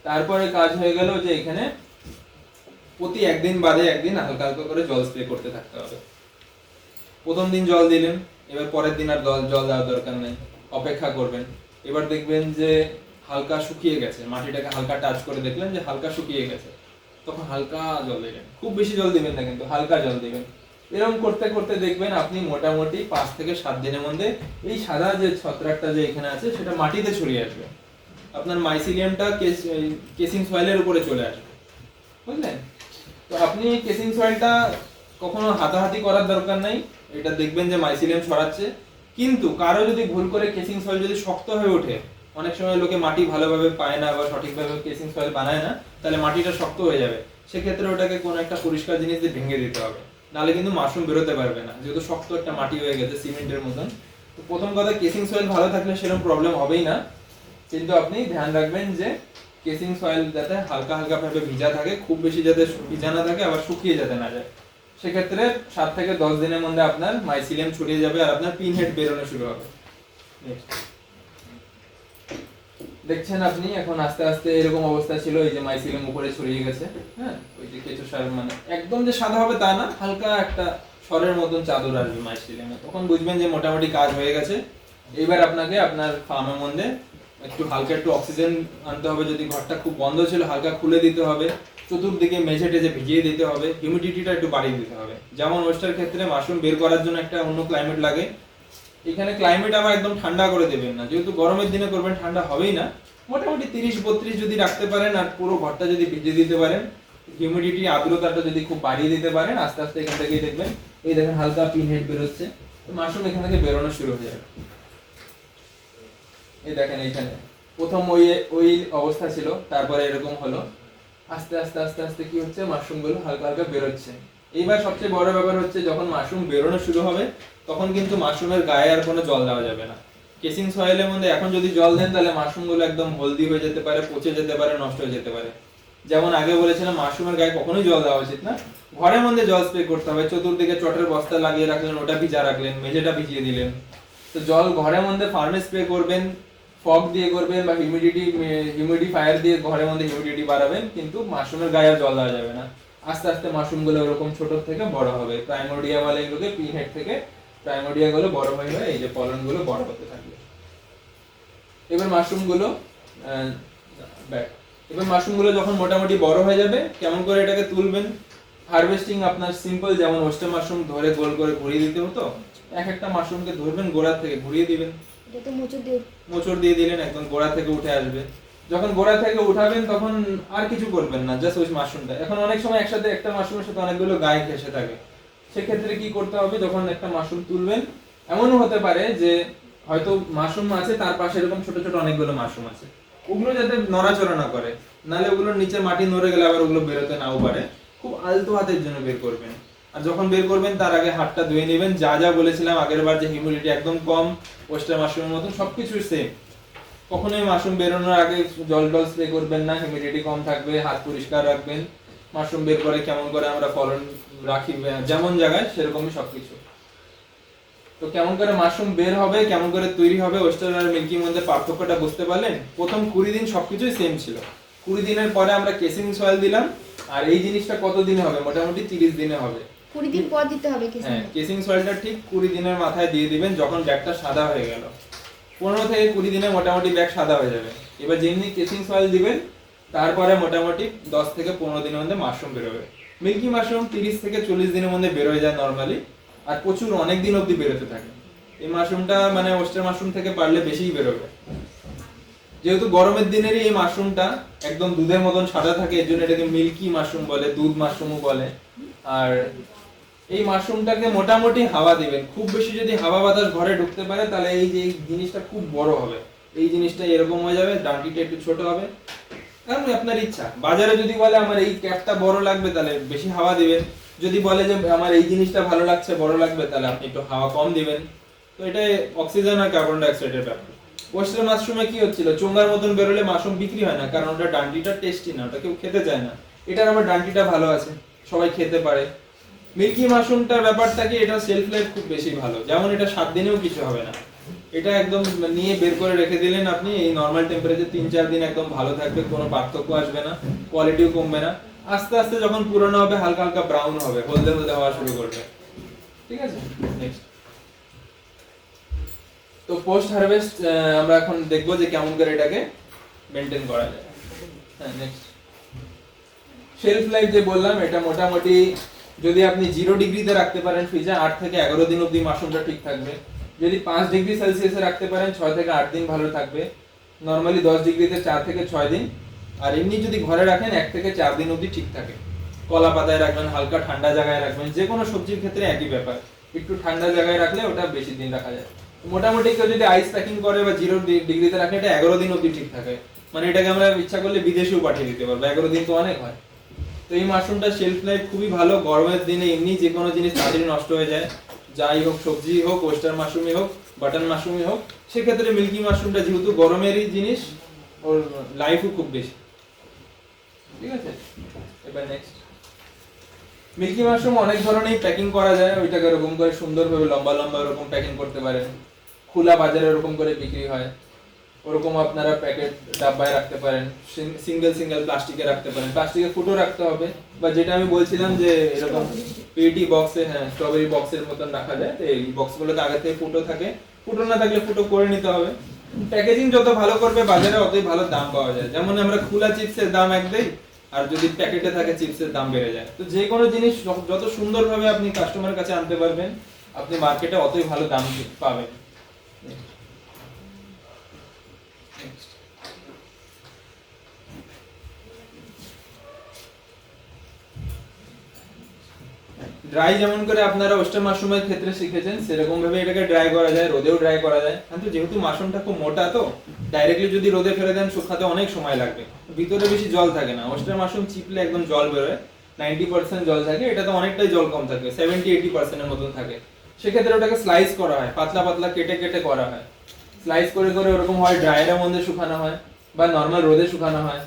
তারপরে কাজ হয়ে গেল যে এখানে প্রতি একদিন বাদে একদিন হালকা হালকা করে জল স্প্রে করতে থাকতে হবে। প্রথম দিন জল দিলেন, এবার পরের দিন আর জল দেওয়ার দরকার নেই, অপেক্ষা করবেন। এবার দেখবেন যে হালকা শুকিয়ে গেছে, মাটিটাকে হালকা টাচ করে দেখলেন যে হালকা শুকিয়ে গেছে, তখন হালকা জল দিবেন, খুব বেশি জল দিবেন না, কিন্তু হালকা জল দিবেন। এরকম করতে করতে দেখবেন আপনি মোটামুটি 5 থেকে 7 দিনের মধ্যে এই সাদা যে ছত্রাকটা যে এখানে আছে সেটা মাটিতে ছড়িয়ে আসবে, আপনার মাইসিলিয়ামটা কেসিং সয়েলের উপরে চলে আসবে, বুঝলেন? তো আপনি কেসিং সয়েলটা কখনো হাতাহাতি করার দরকার নাই, এটা দেখবেন যে মাইসিলিয়াম ছড়াচ্ছে। কিন্তু কারো যদি ভুল করে কেসিং সয়েল যদি শক্ত হয়ে ওঠে, অনেক সময় লোকে মাটি ভালোভাবে পায় না বা সঠিকভাবে কেসিং সয়েল বানায় না, তাহলে মাটিটা শক্ত হয়ে যাবে, সেক্ষেত্রে ওটাকে কোনো একটা পরিষ্কার জিনিস দিয়ে ভেঙে দিতে হবে, নাহলে কিন্তু মাশরুম বেরোতে পারবে না, যেহেতু শক্ত একটা মাটি হয়ে গেছে সিমেন্টের মতন। তো প্রথম কথা, কেসিং সয়েল ভালো থাকলে সেরকম প্রবলেম হবেই না, কিন্তু আপনি ধ্যান রাখবেন যে কেসিং সয়েল যাতে হালকা হালকা ভাবে ভিজা থাকে, খুব বেশি যাতে ভিজা না থাকে, আবার শুকিয়ে যেতে না যায়। সেক্ষেত্রে 7 থেকে 10 দিনের মধ্যে আপনার মাইসিলিয়াম ছড়িয়ে যাবে আর আপনার পিন হেড বেরোনো শুরু হবে। দেখছেন আপনি এখন আস্তে আস্তে এরকম অবস্থা ছিল, এই যে মাইসিলিয়াম উপরে ছড়িয়ে গেছে, হ্যাঁ, ওই যে কেঁচো সার, মানে একদম যে সাদা হবে তা না, হালকা একটা সরের মতন চাদর আসবে মাইসিলিয়ামে, তখন বুঝবেন যে মোটামুটি কাজ হয়ে গেছে। এবার আপনাকে আপনার ফার্মের মধ্যে একটু হালকা একটু অক্সিজেন আনতে হবে, যদি ঘরটা খুব বন্ধ ছিল হালকা খুলে দিতে হবে, চতুর্দিকে মেঝে টেঝে ভিজিয়ে দিতে হবে, হিউমিডিটিটা একটু বাড়িয়ে দিতে হবে। যেমন ওয়েস্টার ক্ষেত্রে মাশরুম বের করার জন্য একটা অন্য ক্লাইমেট লাগে, এখানে ক্লাইমেট আবার একদম ঠান্ডা করে দেবেন না, যেহেতু গরমের দিনে করবেন ঠান্ডা হবেই না, মোটামুটি 30-32 যদি রাখতে পারেন আর পুরো ঘরটা যদি ভিজিয়ে দিতে পারেন, হিউমিডিটি আর্দ্রতাটা যদি খুব বাড়িয়ে দিতে পারেন, আস্তে আস্তে এখান থেকেই দেখবেন এই দেখেন হালকা পিন হেড বেরোচ্ছে, মাশরুম এখান থেকে বেরোনো শুরু হয়ে যাবে। এই দেখেন এইখানে প্রথম ওই অবস্থা ছিল, তারপরে এরকম হলো, আস্তে আস্তে আস্তে আস্তে কি হচ্ছে, মাশরুম গুলো হালকা হালকা বেরোচ্ছে। এইবার সবচেয়ে বড় ব্যাপার হচ্ছে, যখন মাশরুম বেরোনো শুরু হবে তখন কিন্তু মাশরুমের গায়ে আর কোনো জল দেওয়া যাবে না। কেসিং সয়েলের মধ্যে এখন যদি জল দেন তাহলে মাশরুম গুলো একদম হলদি হয়ে যেতে পারে, পচে যেতে পারে, নষ্ট হয়ে যেতে পারে। যেমন আগে বলেছিলাম, মাশরুমের গায়ে কখনোই জল দেওয়া উচিত না, ঘরের মধ্যে জল স্প্রে করতে হবে, চতুর্দিকে চটের বস্তা লাগিয়ে রাখলেন, ওটা ভিজা রাখলেন, মেঝেটা ভিজিয়ে দিলেন। তো জল ঘরের মধ্যে ফার্মে স্প্রে করবেন, ফগ দিয়ে করবেন বা হিউমিডিফায়ার দিয়ে ঘরের মধ্যে হিউমিডিটি বাড়াবেন, কিন্তু মাশরুমের গায়ে আর জল দেওয়া যাবে না। আস্তে আস্তে মাশরুম গুলো এরকম ছোট থেকে বড় হবে, প্রাইমোডিয়া বলে এগুলোকে, পিন হেড থেকে প্রাইমোডিয়া গুলো বড় হয়ে হয়ে এই যে পলন গুলো বড় হতে থাকবে। এবার মাশরুম গুলো যখন মোটামুটি বড় হয়ে যাবে, কেমন করে এটাকে তুলবেন? হারভেস্টিং আপনার সিম্পল, যেমন ওয়েস্টার মাশরুম ধরে গোল করে ঘুরিয়ে দিতে হতো, এক একটা মাশরুমকে ধরবেন, গোড়া থেকে ঘুরিয়ে দিবেন, মোচড় দিয়ে দিলেন, একদম গোড়া থেকে উঠে আসবে। যখন গোড়া থেকে উঠাবেন তখন আর কিছু করবেন না, জাস্ট ওই মাশরুমটা। এখন অনেক সময় একসাথে একটা মাশরুমের সাথে অনেকগুলো গায়ে ঘেঁষে থাকে, সেক্ষেত্রে কি করতে হবে, যখন একটা মাশরুম তুলবেন, এমনও হতে পারে যে হয়তো মাশরুম আছে তার পাশে এরকম ছোট ছোট অনেকগুলো মাশরুম আছে, ওগুলো যাতে নড়াচড়া না করে, নাহলে ওগুলোর নিচে মাটি নড়ে গেলে আবার ওগুলো বেরোতে নাও পারে। খুব আলতো হাতের জন্য বের করবেন, আর যখন বের করবেন তার আগে হাতটা ধুয়ে নেবেন। যা যা বলেছিলাম আগের বার, যে হিউমিডিটি একদম কম, ওয়েস্টার মাশরুমের মতন সবকিছু সেম। কখনোই মাশরুম বেরোনোর আগে জল স্প্রে করবেন না, হিউমিডিটি কম থাকবে, হাত পরিষ্কার রাখবেন। মাশরুম বের করে কেমন করে আমরা ফলন রাখি যেমন জায়গায়, সেরকমই সবকিছু। তো কেমন করে মাশরুম বের হবে, কেমন করে তৈরি হবে, ওয়েস্টার আর মিল্কির মধ্যে পার্থক্যটা বুঝতে পারলেন? প্রথম 20 দিন সবকিছুই সেম ছিল, 20 দিনের পরে আমরা কেসিং সয়েল দিলাম, আর এই জিনিসটা কত দিনে হবে? মোটামুটি 30 দিনে হবে। 20 দিন পর দিতে হবে কেসিং। হ্যাঁ, কেসিং সয়েলটা ঠিক 20 দিনের মাথায় দিয়ে দিবেন, যখন ব্যাগটা সাদা হয়ে গেল। 15 থেকে 20 দিনে মোটামুটি ব্যাগ সাদা হয়ে যাবে। এবার যেমনি কেসিং সয়েল দিবেন, তারপরে মোটামুটি 10 থেকে 15 দিনের মধ্যে মাশরুম বেরোবে। মিল্কি মাশরুম 30 থেকে 40 দিনের মধ্যে বের হয়ে যায় নরমালি, আর প্রচুর অনেক দিন অবধি বেরোতে থাকে। এই মাশরুমটা মানে ওয়েস্টার মাশরুম থেকে পারলে বেশিই বেরোবে। যেহেতু গরমের দিনেরই এই মাশরুমটা একদম দুধের মতন সাদা থাকে, এর জন্য এটাকে মিল্কি মাশরুম বলে, দুধ মাশরুমও বলে। আর এই মাশরুমটাকে মোটামুটি হাওয়া দিবেন, খুব বেশি যদি হাওয়া বাতাস ঘরে ঢুকতে পারে তাহলে এই যে জিনিসটা খুব বড় হবে, এই জিনিসটা এরকম হয়ে যাবে, ডাঁটিটা একটু ছোট হবে। কারণ আপনার ইচ্ছা, বাজারে যদি বলে আমার এই ক্যাপটা বড় লাগবে তাহলে বেশি হাওয়া দিবেন, যদি বলে যে আমার এই জিনিসটা ভালো লাগছে বড় লাগবে তাহলে আপনি একটু হাওয়া কম দিবেন। তো এটা অক্সিজেন আর কার্বন ডাই অক্সাইডের ব্যাপার। ওয়েস্টার মাশরুমে কি হচ্ছিল, চোঙ্গার মতন বেরোলে মাশরুম বিক্রি হয় না, কারণ ওটা ডান্ডিটা টেস্টি না, ওটা কেউ খেতে চায় না। এটার আমার ডান্ডিটা ভালো আছে, সবাই খেতে পারে। মিল্কি মাশরুমটার ব্যাপারটা কি, এটা সেলফ লাইফ খুব বেশি ভালো, যেমন এটা 7 দিনেও কিছু হবে না। এটা একদম নিয়ে বের করে রেখে দিলেন আপনি, এই নরমাল টেম্পারেচার 3-4 দিন একদম ভালো থাকবে, কোনো পার্থক্য আসবে না, কোয়ালিটিও কমবে না। আস্তে আস্তে যখন পুরনো হবে হালকা হালকা ব্রাউন হবে, হলদে হলদে হওয়া শুরু করবে। ঠিক আছে, নেক্সট। তো পোস্ট হারভেস্ট আমরা এখন দেখবো যে কেমন করে এটাকে মেনটেন করা যায়। হ্যাঁ, নেক্সট। শেলফ লাইফ যে বললাম, এটা মোটামুটি যদি আপনি 0 ডিগ্রিতে রাখতে পারেন ফ্রিজে, 8 থেকে 11 দিন অবধি মাশরুমটা ঠিক থাকবে। যদি 5 ডিগ্রি সেলসিয়াসে রাখতে পারেন 6 থেকে 8 দিন ভালো থাকবে। নরমালি 10 ডিগ্রিতে 4 থেকে 6 দিন। আর এমনি যদি ঘরে রাখেন 1 থেকে 4 দিন অবধি ঠিক থাকে। কলা পাতায় রাখবেন, হালকা ঠান্ডা জায়গায় রাখবেন, যে কোনো সবজির ক্ষেত্রে একই ব্যাপার, একটু ঠান্ডা জায়গায় রাখলে ওটা বেশি দিন রাখা যায়। মোটামুটি কেউ যদি আইস প্যাকিং করে বা 0 ডিগ্রিতে রাখে, এটা 11 দিন অবধি ঠিক থাকে। মানে এটাকে আমরা ইচ্ছা করলে বিদেশেও পাঠিয়ে দিতে পারবো, 11 দিন তো অনেক হয়। তো এই মাশরুমটা শেলফ লাইফ খুবই ভালো। গরমের দিনে এমনি যে কোনো জিনিস তাড়াতাড়ি নষ্ট হয়ে যায়, যাই হোক, সবজি হোক, ওয়েস্টার মাশরুমই হোক, বাটন মাশরুমই হোক, সেক্ষেত্রে মিল্কি মাশরুমটা যেহেতু গরমেরই জিনিস, ওর লাইফও খুব বেশি। ঠিক আছে, এবার নেক্সট। মিল্কি মাশরুম অনেক ধরনের প্যাকিং করা যায়, ওইটাকে এরকম করে সুন্দরভাবে লম্বা লম্বা এরকম প্যাকিং করতে পারেন। খোলা বাজারে এরকম করে বিক্রি হয়, ওরকম আপনারা প্যাকেট ডাব্বায় রাখতে পারেন, সিঙ্গেল সিঙ্গেল প্লাস্টিকে রাখতে পারেন। প্লাস্টিকে ফুটো রাখতে হবে, বা যেটা আমি বলছিলাম যে এরকম পেটি বক্সে, হ্যাঁ স্ট্রবেরি বক্সের মতন রাখা যায়। তো এই বক্সগুলোতে আগে থেকে ফুটো থাকে, ফুটো না থাকলে ফুটো করে নিতে হবে। প্যাকেজিং যত ভালো করবে বাজারে অতই ভালো দাম পাওয়া যায়। যেমন আমরা খোলা চিপসের দাম এক দেই, আর যদি প্যাকেটে থাকে চিপসের দাম বেড়ে যায়। তো যে কোনো জিনিস যত সুন্দরভাবে আপনি কাস্টমারের কাছে আনতে পারবেন, আপনি মার্কেটে অতই ভালো দাম পাবেন। ড্রাই যেমন করে আপনারা ওয়েস্টার্ন মাশরুমের ক্ষেত্রে শিখেছেন, সেরকম ভাবে এটাকে ড্রাই করা যায়, রোদেও ড্রাই করা যায়। কিন্তু যেহেতু মাশরুমটা খুব মোটা, তো ডাইরেক্টলি যদি রোদে ফেলে দেন শুকাতে অনেক সময় লাগবে, ভিতরে বেশি জল থাকে না। ওয়েস্টার্ন মাশরুম চিপলে একদম জল বেরোয়, 90% জল থাকে, এটাতে অনেকটাই জল কম থাকে, 70-80% এর মতন থাকে। সেক্ষেত্রে ওটাকে স্লাইস করা হয়, পাতলা পাতলা কেটে কেটে করা হয়। স্লাইস করে করে ওরকম হয়, ড্রায়ারের মধ্যে শুকানো হয় বা নর্মাল রোদে শুকানো হয়।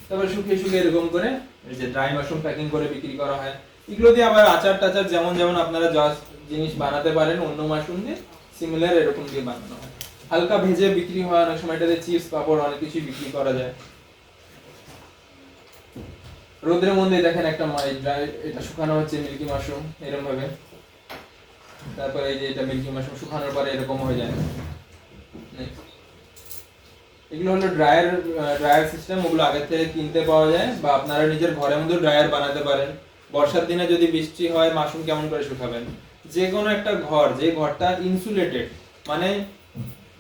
তারপর শুকিয়ে শুকিয়ে এরকম করে এই যে ড্রাই মাশরুম প্যাকিং করে বিক্রি করা হয়। এগুলো দিয়ে আবার আচার টাচার যেমন যেমন আপনারা যা জিনিস বানাতে পারেন অন্য মাশরুম দিয়ে, সিমিলার এরকম দিয়ে বানানো হয়। হালকা ভেজে বিক্রি হয়, অনেক সময় এটাতে চিপস পাপড় অনেক কিছু বিক্রি করা যায়। রোদের মধ্যে দেখেন একটা এটা শুকানো হচ্ছে মিল্কি মাশরুম এরকম ভাবে। তারপরে এই যে এটা মিল্কি মাশরুম শুকানোর পরে এরকম হয়ে যায়। এগুলো হলো ড্রায়ার সিস্টেম, ওগুলো আগে থেকে কিনতে পাওয়া যায়, বা আপনারা নিজের ঘরের মধ্যে ড্রায়ার বানাতে পারেন। বর্ষার দিনে যদি বৃষ্টি হয়, মাশরুম কেমন করে শুকাবেন? যে কোনো একটা ঘর, যে ঘরটা ইনসুলেটেড, মানে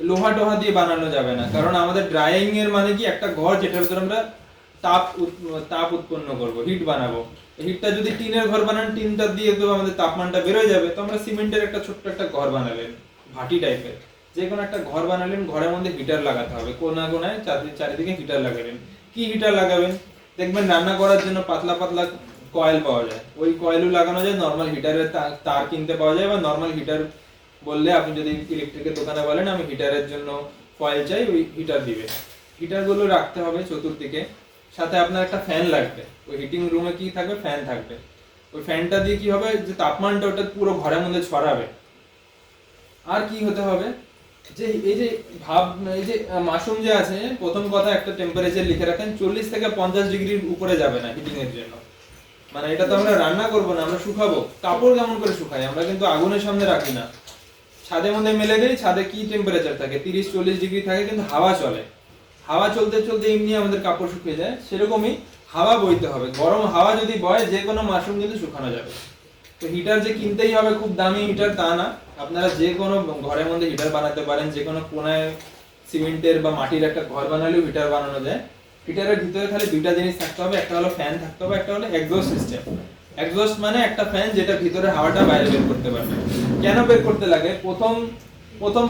লোহা টোহা দিয়ে বানানো যাবে না। কারণ আমাদের ড্রাইং এর মানে কি, একটা ঘর যেটার ভিতরে আমরা তাপ উৎপন্ন করব, হিট বানাবো। হিটটা যদি টিনের ঘর বানান, টিনটা দিয়ে তো আমাদের তাপমানটা বেরোয় যাবে। তো আমরা সিমেন্টের একটা ছোট্ট একটা ঘর বানালেন, ভাটি টাইপের, যে কোনো একটা ঘর বানালেন, ঘরের মধ্যে হিটার লাগাতে হবে, কোনা কোনায় চারিদিকে হিটার লাগাবেন। কি হিটার লাগাবেন? দেখবেন রান্না করার জন্য পাতলা পাতলা কয়েল পাওয়া যায়, ওই কয়েলও লাগানো যায়। নর্মাল হিটারের তার কিনতে পাওয়া যায়, বা নর্মাল হিটার বললে আপনি যদি ইলেকট্রিকের দোকানে বলেন আমি হিটারের জন্য কয়েল চাই, ওই হিটার দিবে। হিটারগুলো রাখতে হবে চতুর্দিকে। সাথে আপনার একটা ফ্যান লাগবে, ওই হিটিং রুমে কি থাকবে, ফ্যান থাকবে। ওই ফ্যানটা দিয়ে কি হবে, যে তাপমানটা ওটা পুরো ঘরের মধ্যে ছড়াবে। আর কি হতে হবে, যে এই যে এই যে মাশরুম যে আছে, প্রথম কথা একটা টেম্পারেচার লিখে রাখেন, 40 থেকে 50 ডিগ্রির উপরে যাবে না হিটিং এর জন্য। মানে এটা তো আমরা রান্না করবো না, আমরা শুকাবো। কাপড় কেমন করে শুকাই? আমরা কিন্তু আগুনের সামনে রাখি না, ছাদের মধ্যে মেলে দেই। ছাদে কি টেম্পারেচার থাকে? 30-40 ডিগ্রি থাকে, কিন্তু হাওয়া চলে। হাওয়া চলতে চলতে এমনি আমাদের কাপড় শুকিয়ে যায়। সেরকমই হাওয়া বইতে হবে, গরম হাওয়া যদি বয় যে কোনো মাশরুম কিন্তু শুকানো যাবে। তো হিটার যে কিনতেই হবে খুব দামি হিটার তা না, আপনারা যে কোনো ঘরের মধ্যে হিটার বানাতে পারেন। যে কোনো কোনায় সিমেন্টের বা মাটির একটা ঘর বানালেও হিটার বানানো যায়। হিটারের ভিতরে খালি দুইটা জিনিস থাকতে হবে, একটা হলো ফ্যান থাকতে হবে, একটা হলো এক্সস্ট সিস্টেম। এক্সস্ট মানে একটা ফ্যান যেটা ভিতরে হাওয়াটা বাইরে বের করতে পারবে। কেন বের করতে লাগে? প্রথম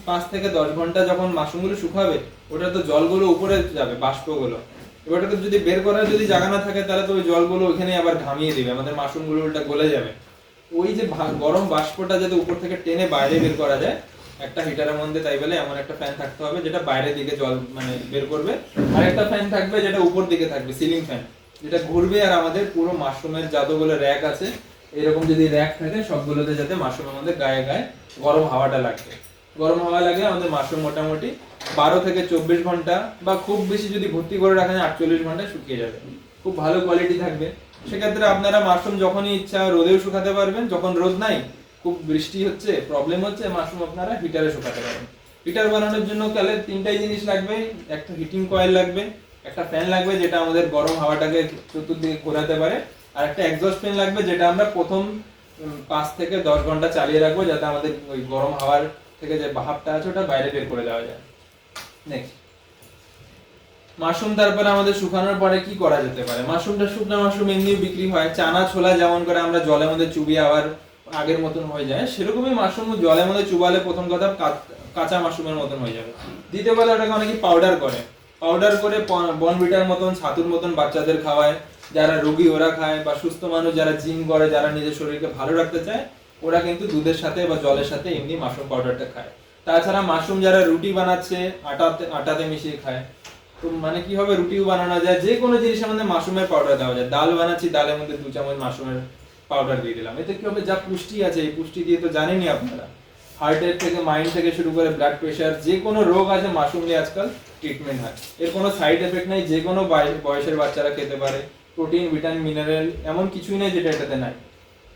5 থেকে 10 ঘন্টা যখন মাশরুমগুলো শুকাবে, ওটা তো জলগুলো উপরে যাবে, বাষ্পগুলো। এবার ওটাকে যদি বের করার যদি জায়গা না থাকে, তাহলে তো ওই জলগুলো ওখানে আবার ঘামিয়ে দিবে, আমাদের মাশরুমগুলো ওটা গলে যাবে। ওই যে গরম বাষ্পটা যাতে উপর থেকে টেনে বাইরে বের করা যায়, একটা হিটারের মধ্যে তাই বলে এমন একটা ফ্যান থাকতে হবে যেটা বাইরের দিকে জল মানে বের করবে। আর একটা ফ্যান থাকবে যেটা উপর দিকে থাকবে, সিলিং ফ্যান, যেটা ঘুরবে। আর আমাদের পুরো মাশরুমের যতগুলো র‍্যাক আছে, এরকম যদি র‍্যাক থাকে, সবগুলোতে যাতে মাশরুমের মধ্যে গায়ে গায়ে গরম হাওয়াটা লাগবে। গরম হাওয়া লাগে আমাদের মাশরুম মোটামুটি 12 থেকে 24 ঘন্টা, বা খুব বেশি যদি ভর্তি করে রাখেন 48 ঘন্টায় শুকিয়ে যাবে। খুব ভালো কোয়ালিটি থাকবে। সেক্ষেত্রে আপনারা মাশরুম যখনই ইচ্ছা রোদেও শুকাতে পারবেন, যখন রোদ নাই, খুব বৃষ্টি হচ্ছে, প্রবলেম হচ্ছে, মাশরুম আপনারা হিটারে শুকাতে পারেন। হিটার বানানোর জন্য তাহলে তিনটাই জিনিস লাগবে, একটা হিটিং কয়েল লাগবে, একটা ফ্যান লাগবে যেটা আমাদের গরম হাওয়াটাকে চতুর্দিকে ঘোরাতে পারে, আর একটা এক্সস্ট ফ্যান লাগবে যেটা আমরা প্রথম 5 থেকে 10 ঘন্টা চালিয়ে রাখবো যাতে আমাদের ওই গরম হাওয়ার থেকে যে ভাপটা আছে ওটা বাইরে বের করে দেওয়া যায়। নেক্সট, মাশরুম তারপরে আমাদের শুকানোর পরে কি করা যেতে পারে? মাশরুমটা শুকনো মাশরুম এমনিও বিক্রি হয়, চানা ছোলা যেমন করে আমরা জলের মধ্যে চুবিয়ে আবার আগের মতন হয়ে যায়, সেরকমই মাশরুম জলের মধ্যে চুবালে প্রথম কথা কাঁচা মাশরুমের মতন হয়ে যাবে। দ্বিতীয় কথা, ওটাকে অনেকে পাউডার করে, পাউডার করে বনভিটার মতন ছাতুর মতন বাচ্চাদের খাওয়ায়, যারা রোগী ওরা খায়, বা সুস্থ মানুষ যারা জিম করে, যারা নিজের শরীরকে ভালো রাখতে চায়, ওরা কিন্তু দুধের সাথে বা জলের সাথে এমনি মাশরুম পাউডারটা খায়। তাছাড়া মাশরুম যারা রুটি বানাচ্ছে আটাতে মিশিয়ে খায়, তো মানে কি হবে, রুটিও বানানো যায়, যে কোনো জিনিসের মধ্যে মাশরুমের পাউডার দেওয়া যায়। ডাল বানাচ্ছি, ডালের মধ্যে 2 চামচ মাশরুমের পাউডার দিয়ে দিলাম, এতে কি হবে, যা পুষ্টি আছে এই পুষ্টি দিয়ে তো জানেনই আপনারা, হার্টের থেকে মাইন্ড থেকে শুরু করে ব্লাড প্রেশার যে কোনো রোগ আছে মাশরুম দিয়ে আজকাল ট্রিটমেন্ট হয়। এর কোনো সাইড এফেক্ট নাই, যে কোনো বয়সের বাচ্চারা খেতে পারে, প্রোটিন ভিটামিন মিনারেল এমন কিছুই নেই যেটা এটাতে নাই।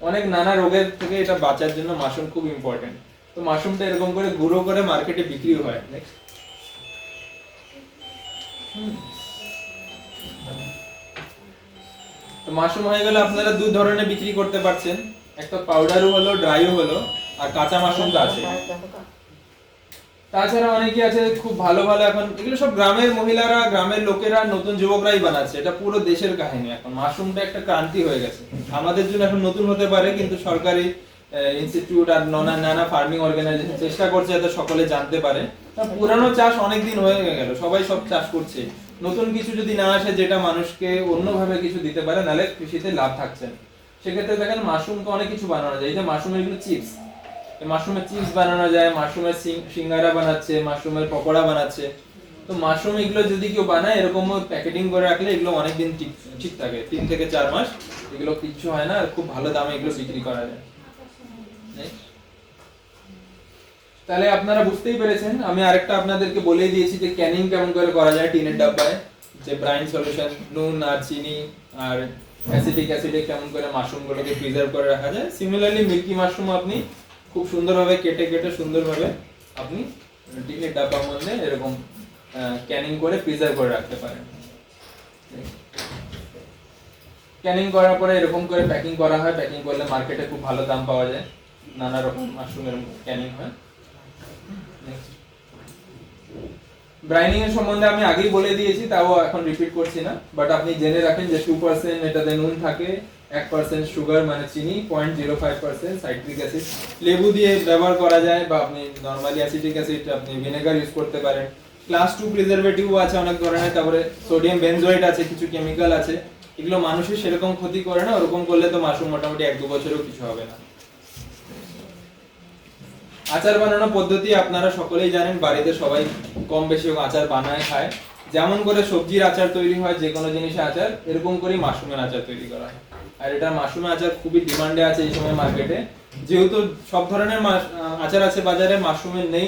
অনেক নানা রোগের থেকে এটা বাঁচার জন্য মাশরুম খুব ইম্পর্টেন্ট। তো মাশরুমটা এরকম করে গুঁড়ো করে মার্কেটে বিক্রি হয়। নেক্সট, তো মাশরুম হয়ে গেলে আপনারা 2 ধরনের বিক্রি করতে পারছেন, একটা পাউডারও হলো, ড্রাইও হলো, আর কাঁচা মাশরুম তো আছে। তাছাড়া অনেকে আছে খুব ভালো ভালো, এখন এগুলো সব গ্রামের মহিলারা, গ্রামের লোকেরা, নতুন যুবকরাই বানাচ্ছে, এটা পুরো দেশের কাহিনী। এখন মাশরুমটা একটা ক্রান্তি হয়ে গেছে, আমাদের জন্য এখন নতুন হতে পারে, কিন্তু সরকারি ইনস্টিটিউট আর নানা ফার্মিং অর্গানাইজেশন চেষ্টা করছে যাতে সকলে জানতে পারে। পুরানো চাষ অনেকদিন হয়ে গেল, সবাই সব চাষ করছে, নতুন কিছু যদি না আসে যেটা মানুষকে অন্যভাবে কিছু দিতে পারে, নাহলে কৃষিতে লাভ থাকছে না। সেক্ষেত্রে দেখেন মাশরুমকে অনেক কিছু বানানো যায়, এই যে মাশরুমের এগুলো চিপস, মাশরুমের চিপস বানানো যায়, মাশরুমের সিঙ্গারা বানাচ্ছে, মাশরুমের পকোড়া বানাচ্ছে। তো মাশরুম এগুলো যদি কেউ বানায় এরকম প্যাকেটিং করে রাখলে এগুলো অনেকদিন ঠিক থাকে, 3 থেকে 4 মাস, এগুলো কিচ্ছু হয় না, আর খুব ভালো দামে এগুলো বিক্রি করা যায়। তাহলে আপনারা বুঝতেই পেরেছেন, আমি আরেকটা আপনাদেরকে বলে দিয়েছি যে ক্যানিং কেমন করে করা যায় টিনের ডাব্বায়, যে ব্রাইন সলিউশন, নুন আর চিনি আর অ্যাসিটিক অ্যাসিডে কেমন করে মাশরুমগুলোকে প্রিজার্ভ করে রাখা যায়। সিমিলারলি মিল্কি মাশরুম আপনি খুব সুন্দরভাবে কেটে কেটে সুন্দরভাবে আপনি টিনের ডাব্বার মধ্যে এরকম ক্যানিং করে প্রিজার্ভ করে রাখতে পারেন। ক্যানিং করার পরে এরকম করে প্যাকিং করা হয়, প্যাকিং করলে মার্কেটে খুব ভালো দাম পাওয়া যায়, নানা রকম মাশরুমের ক্যানিং হয়। ব্রাইনিং এর সম্বন্ধে আমি আগেই বলে দিয়েছি, তাও এখন রিপিট করছি না, বাট আপনি জেনে রাখেন যে 2% এটাতে নুন থাকে, 1% সুগার মানে চিনি, 0.05% সাইট্রিক অ্যাসিড, লেবু দিয়ে ব্যবহার করা যায়, বা আপনি নরমালি অ্যাসিটিক অ্যাসিড আপনি ভিনেগার ইউজ করতে পারেন। ক্লাস 2 প্রিজারভেটিভ আছে অনেক ধরনের, তারপরে সোডিয়াম বেনজোয়েট আছে, কিছু কেমিক্যাল আছে, এগুলো মানুষের সেরকম ক্ষতি করে না, ওরকম করলে তো মাশরুম মোটামুটি 1-2 বছরেও কিছু হবে না। আচার বানানোর পদ্ধতি আপনারা সকলেই জানেন, বাড়িতে সবাই কম বেশি আচার বানায় খায়। যেমন করে সবজির আচার তৈরি হয়, যে কোনো জিনিসের আচার, এরকম করেই মাশরুমের আচার তৈরি করা হয়। আর এটা মাশরুমের আচার খুবই ডিমান্ডে আছে এই সময় মার্কেটে, যেহেতু সব ধরনের আচার আছে বাজারে, মাশরুমের নেই,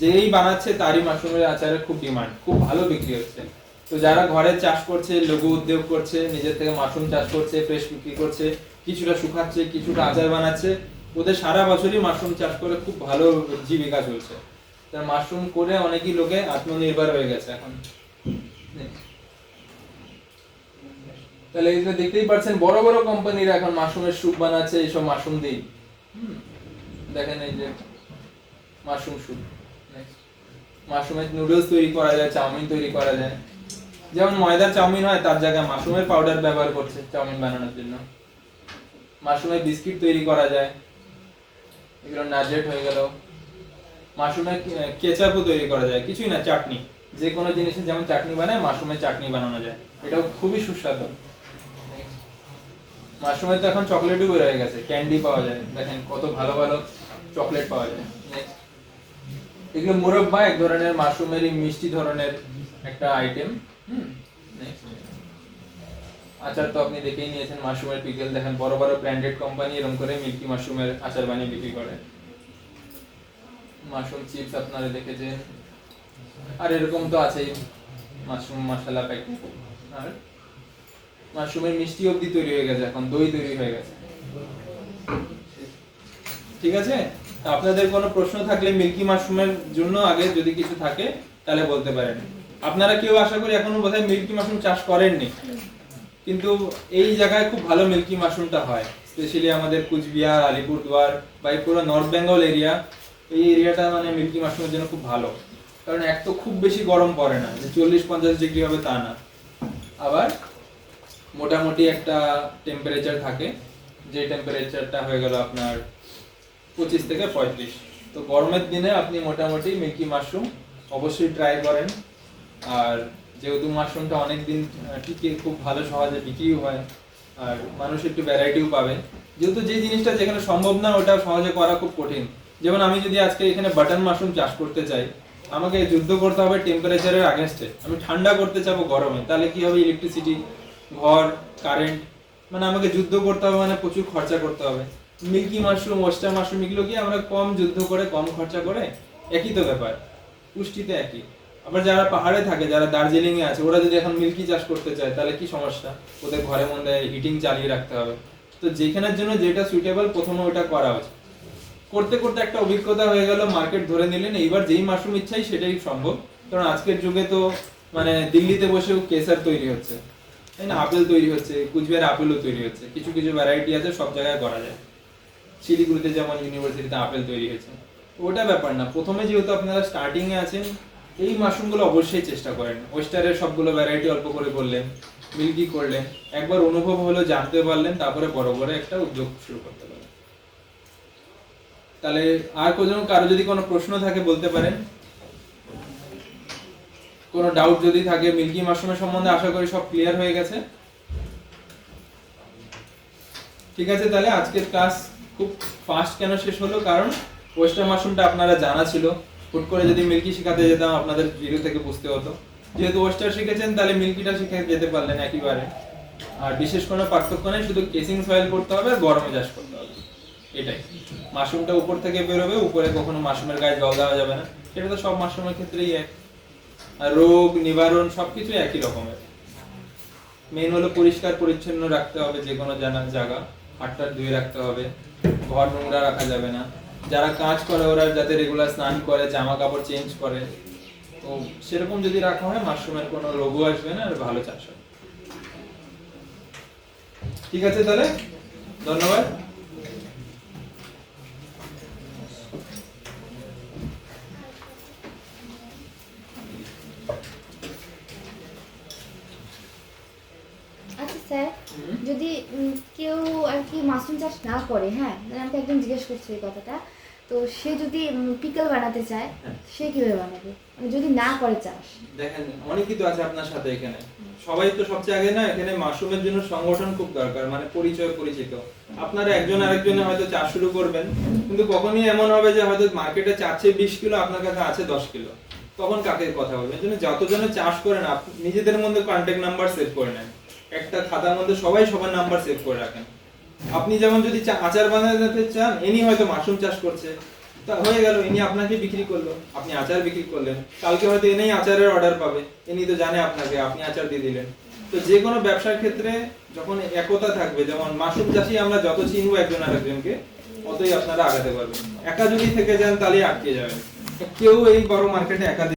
যেই বানাচ্ছে তারই মাশরুমের আচারের খুব ডিমান্ড, খুব ভালো বিক্রি হচ্ছে। তো যারা ঘরে চাষ করছে, লঘু উদ্যোগ করছে, নিজের থেকে মাশরুম চাষ করছে, ফ্রেশ বিক্রি করছে, কিছুটা শুকাচ্ছে, কিছুটা আচার বানাচ্ছে, ওদের সারা বছরই মাশরুম চাষ করে খুব ভালো জীবিকা চলছে। তার মাশরুম করে অনেকই লোকে আত্মনির্ভর হয়ে গেছে এখন। তাহলে এটা দেখতেই পাচ্ছেন, বড় বড় কোম্পানিরা এখন মাশরুমের স্যুপ বানাচ্ছে, এইসব মাশরুম দিয়ে। দেখেন এই যে মাশরুম স্যুপ, মাশরুমের নুডলস তৈরি করা যায়, চাউমিন তৈরি করা যায়। যেমন ময়দার চাউমিন হয়, তার জায়গায় মাশরুমের পাউডার ব্যবহার করছে চাউমিন বানানোর জন্য। মাশরুমের বিস্কিট তৈরি করা যায়, এগুলো নাজেট হয়ে গেল। মাশরুমের কেচাপও তৈরি করা যায়, কিছুই না, চাটনি, যে কোনো জিনিসের যেমন চাটনি বানায়, মাশরুমের চাটনি বানানো যায়, এটাও খুবই সুস্বাদু। মাশরুমের তো এখন চকলেটও বের হয়ে গেছে, ক্যান্ডি পাওয়া যায়, দেখেন কত ভালো ভালো চকলেট পাওয়া যায়। এগুলো মুরব্বা, এক ধরনের মাশরুমেরই মিষ্টি ধরনের একটা আইটেম। আচার তো আপনি দেখেই নিয়েছেন, মাশরুমের পিকল, দেখেন বড় বড় ব্র্যান্ডেড কোম্পানি এরকম করে মিল্কি মাশরুমের আচার বানিয়ে বিক্রি করে। মাশরুম চিপস আপনারা দেখেছেন, আর এরকম তো আছেই মাশরুম মশলা প্যাকেট। আর মাশরুমের মিষ্টি অবধি তৈরি হয়ে গেছে, এখন দই তৈরি হয়ে গেছে। ঠিক আছে, আপনাদের কোনো প্রশ্ন থাকলে মিল্কি মাশরুমের জন্য আগে যদি কিছু থাকে তাহলে বলতে পারেন। আপনারা কেউ আশা করি এখনো বোধহয় মিল্কি মাশরুম চাষ করেননি, কিন্তু এই জায়গায় খুব ভালো মিল্কি মাশরুমটা হয়, স্পেশালি আমাদের কুচবিহার, আলিপুরদুয়ার বা এই পুরো নর্থ বেঙ্গল এরিয়া, এই এরিয়াটা মানে মিল্কি মাশরুমের জন্য খুব ভালো। কারণ এক তো খুব বেশি গরম পড়ে না, যে 40-50 ডিগ্রি হবে তা না, আবার মোটামুটি একটা টেম্পারেচার থাকে, যে টেম্পারেচারটা হয়ে গেল আপনার 25 থেকে 35। তো গরমের দিনে আপনি মোটামুটি মিল্কি মাশরুম অবশ্যই ট্রাই করেন। আর যেহেতু মাশরুমটা অনেকদিন টিকে, খুব ভালো সহজে বিক্রিও হয়, আর মানুষ একটু ভ্যারাইটিও পাবে। যেহেতু যে জিনিসটা যেখানে সম্ভব না ওটা সহজে করা খুব কঠিন। যেমন আমি যদি আজকে এখানে বাটন মাশরুম চাষ করতে চাই, আমাকে যুদ্ধ করতে হবে টেম্পারেচারের আগেনস্টে। আমি ঠান্ডা করতে চাবো গরমে, তাহলে কি হবে, ইলেকট্রিসিটি, ঘর, কারেন্ট, মানে আমাকে যুদ্ধ করতে হবে, মানে প্রচুর খরচা করতে হবে। মিল্কি মাশরুম, ওয়েস্টার মাশরুম, এগুলো কি আমরা কম যুদ্ধ করে কম খরচা করে, একই তো ব্যাপার, পুষ্টিতে একই। আবার যারা পাহাড়ে থাকে, যারা দার্জিলিং এ আছে, ওরা যদি এখন মিল্কি চাষ করতে চায় তাহলে কি সমস্যা, ওদের ঘরের মধ্যে হিটিং চালিয়ে রাখতে হবে। তো যেখানের জন্য যেটা সুইটেবল প্রথমে ওটা করা উচিত। করতে করতে একটা অভিজ্ঞতা হয়ে গেল, মার্কেট ধরে নিলেন, এইবার যেই মাশরুম ইচ্ছাই সেটাই সম্ভব। কারণ আজকের যুগে তো মানে দিল্লিতে বসেও কেসার তৈরি হচ্ছে, তাই না, আপেল তৈরি হচ্ছে, কুচবিহারে আপেলও তৈরি হচ্ছে, কিছু কিছু ভ্যারাইটি আছে, সব জায়গায় করা যায়। শিলিগুড়িতে যেমন ইউনিভার্সিটিতে আপেল তৈরি হয়েছে, ওটা ব্যাপার না। প্রথমে যেহেতু আপনারা স্টার্টিং এ আছেন, এই মাশরুমগুলো অবশ্যই চেষ্টা করেন। ওয়েস্টারের সবগুলো ভ্যারাইটি অল্প করে করলেন, মিল্কি করলেন, একবার অনুভব হলো, জানতে পারলেন, তারপরে বড় করে একটা উদ্যোগ শুরু করতে পারেন। তাহলে আর কারো যদি কোনো প্রশ্ন থাকে বলতে পারেন, কোনো ডাউট যদি থাকে মিল্কি মাশরুমের সম্বন্ধে, আশা করি সব ক্লিয়ার হয়ে গেছে। ঠিক আছে, তাহলে আজকের ক্লাস খুব ফাস্ট কেন শেষ হলো, কারণ ওয়েস্টার মাশরুমটা আপনারা জানা ছিল। হুট করে যদি মিল্কি শেখাতে যেতাম আপনাদের জিরো থেকে বুঝতে হতো। যেহেতু ওয়েস্টার শিখেছেন তাহলে মিল্কিটা শিখে যেতে পারলেন একেবারে। আর বিশেষ কোনো পার্থক্য নেই, শুধু কেসিং সয়েল করতে হবে আর গরমে চাষ করতে হবে, এটাই। মাশরুমটা উপর থেকে বেরোবে, উপরে কখনো মাশরুমের গায়ে জল দেওয়া যাবে না, সেটা তো সব মাশরুমের ক্ষেত্রেই এক। আর রোগ নিবারণ সবকিছু একই রকমের। মেন হলো পরিষ্কার পরিচ্ছন্ন রাখতে হবে, যে কোনো জায়গা হাতটা ধুয়ে রাখতে হবে, ঘর নোংরা রাখা যাবে না। যারা কাজ করে ওরা যাতে রেগুলার স্নান করে, জামা কাপড় চেঞ্জ করে, তো সেরকম যদি রাখা হয় মাশরুমের কোনো রোগও আসবে না, আর ভালো চাষ হবে। ঠিক আছে, তাহলে ধন্যবাদ। আচ্ছা স্যার, যদি কেউ আর কি মাশরুম চাষ না করে, হ্যাঁ, মানে আমাকে একজন জিজ্ঞেস করছে এই কথাটা, তো সে যদি পিকল বানাতে চায়, সে কিভাবে বানাবে, মানে যদি না করে চাষ? দেখেন, অনেকেই তো আছে আপনার সাথে এখানে, সবাই তো সবচেয়ে আগে না, এখানে মাশরুমের জন্য সংগঠন খুব দরকার, মানে পরিচয়, পরিচিত। আপনারা একজন আরেকজনে হয়তো চাষ শুরু করবেন, কিন্তু কখনই এমন হবে যে হয়তো মার্কেটে চাচ্ছে 20 কিলো, আপনার কাছে আছে 10 কিলো, তখন কাকে কথা বলবেন? এর জন্য যতজনে চাষ করেন আপনি নিজেদের মধ্যে কন্ট্যাক্ট নাম্বার সেভ করে নেন, একটা খাতার মধ্যে সবাই সবার নাম্বার সেভ করে রাখেন। আপনি যেমন যদি আচার বানাতে চান, ইনি হয়তো মাশরুম চাষ করছে, তা হয়ে গেল, ইনি আপনাকে বিক্রি করলো, আপনি আচার বিক্রি করলেন, কালকে হয়তো এনেই আচারের অর্ডার পাবে, ইনি তো জানে আপনাকে, আপনি আচার দিয়ে দিলেন। তো যে কোনো ব্যবসার ক্ষেত্রে যখন একতা থাকবে, যেমন মাশরুম চাষি আমরা যত চিনবো একজন আরেকজনকে, ততই আপনারা আগাতে পারবেন। একা যদি থেকে যান তাহলে আটকে যাবেন। কেউ এই বড় মার্কেটে একা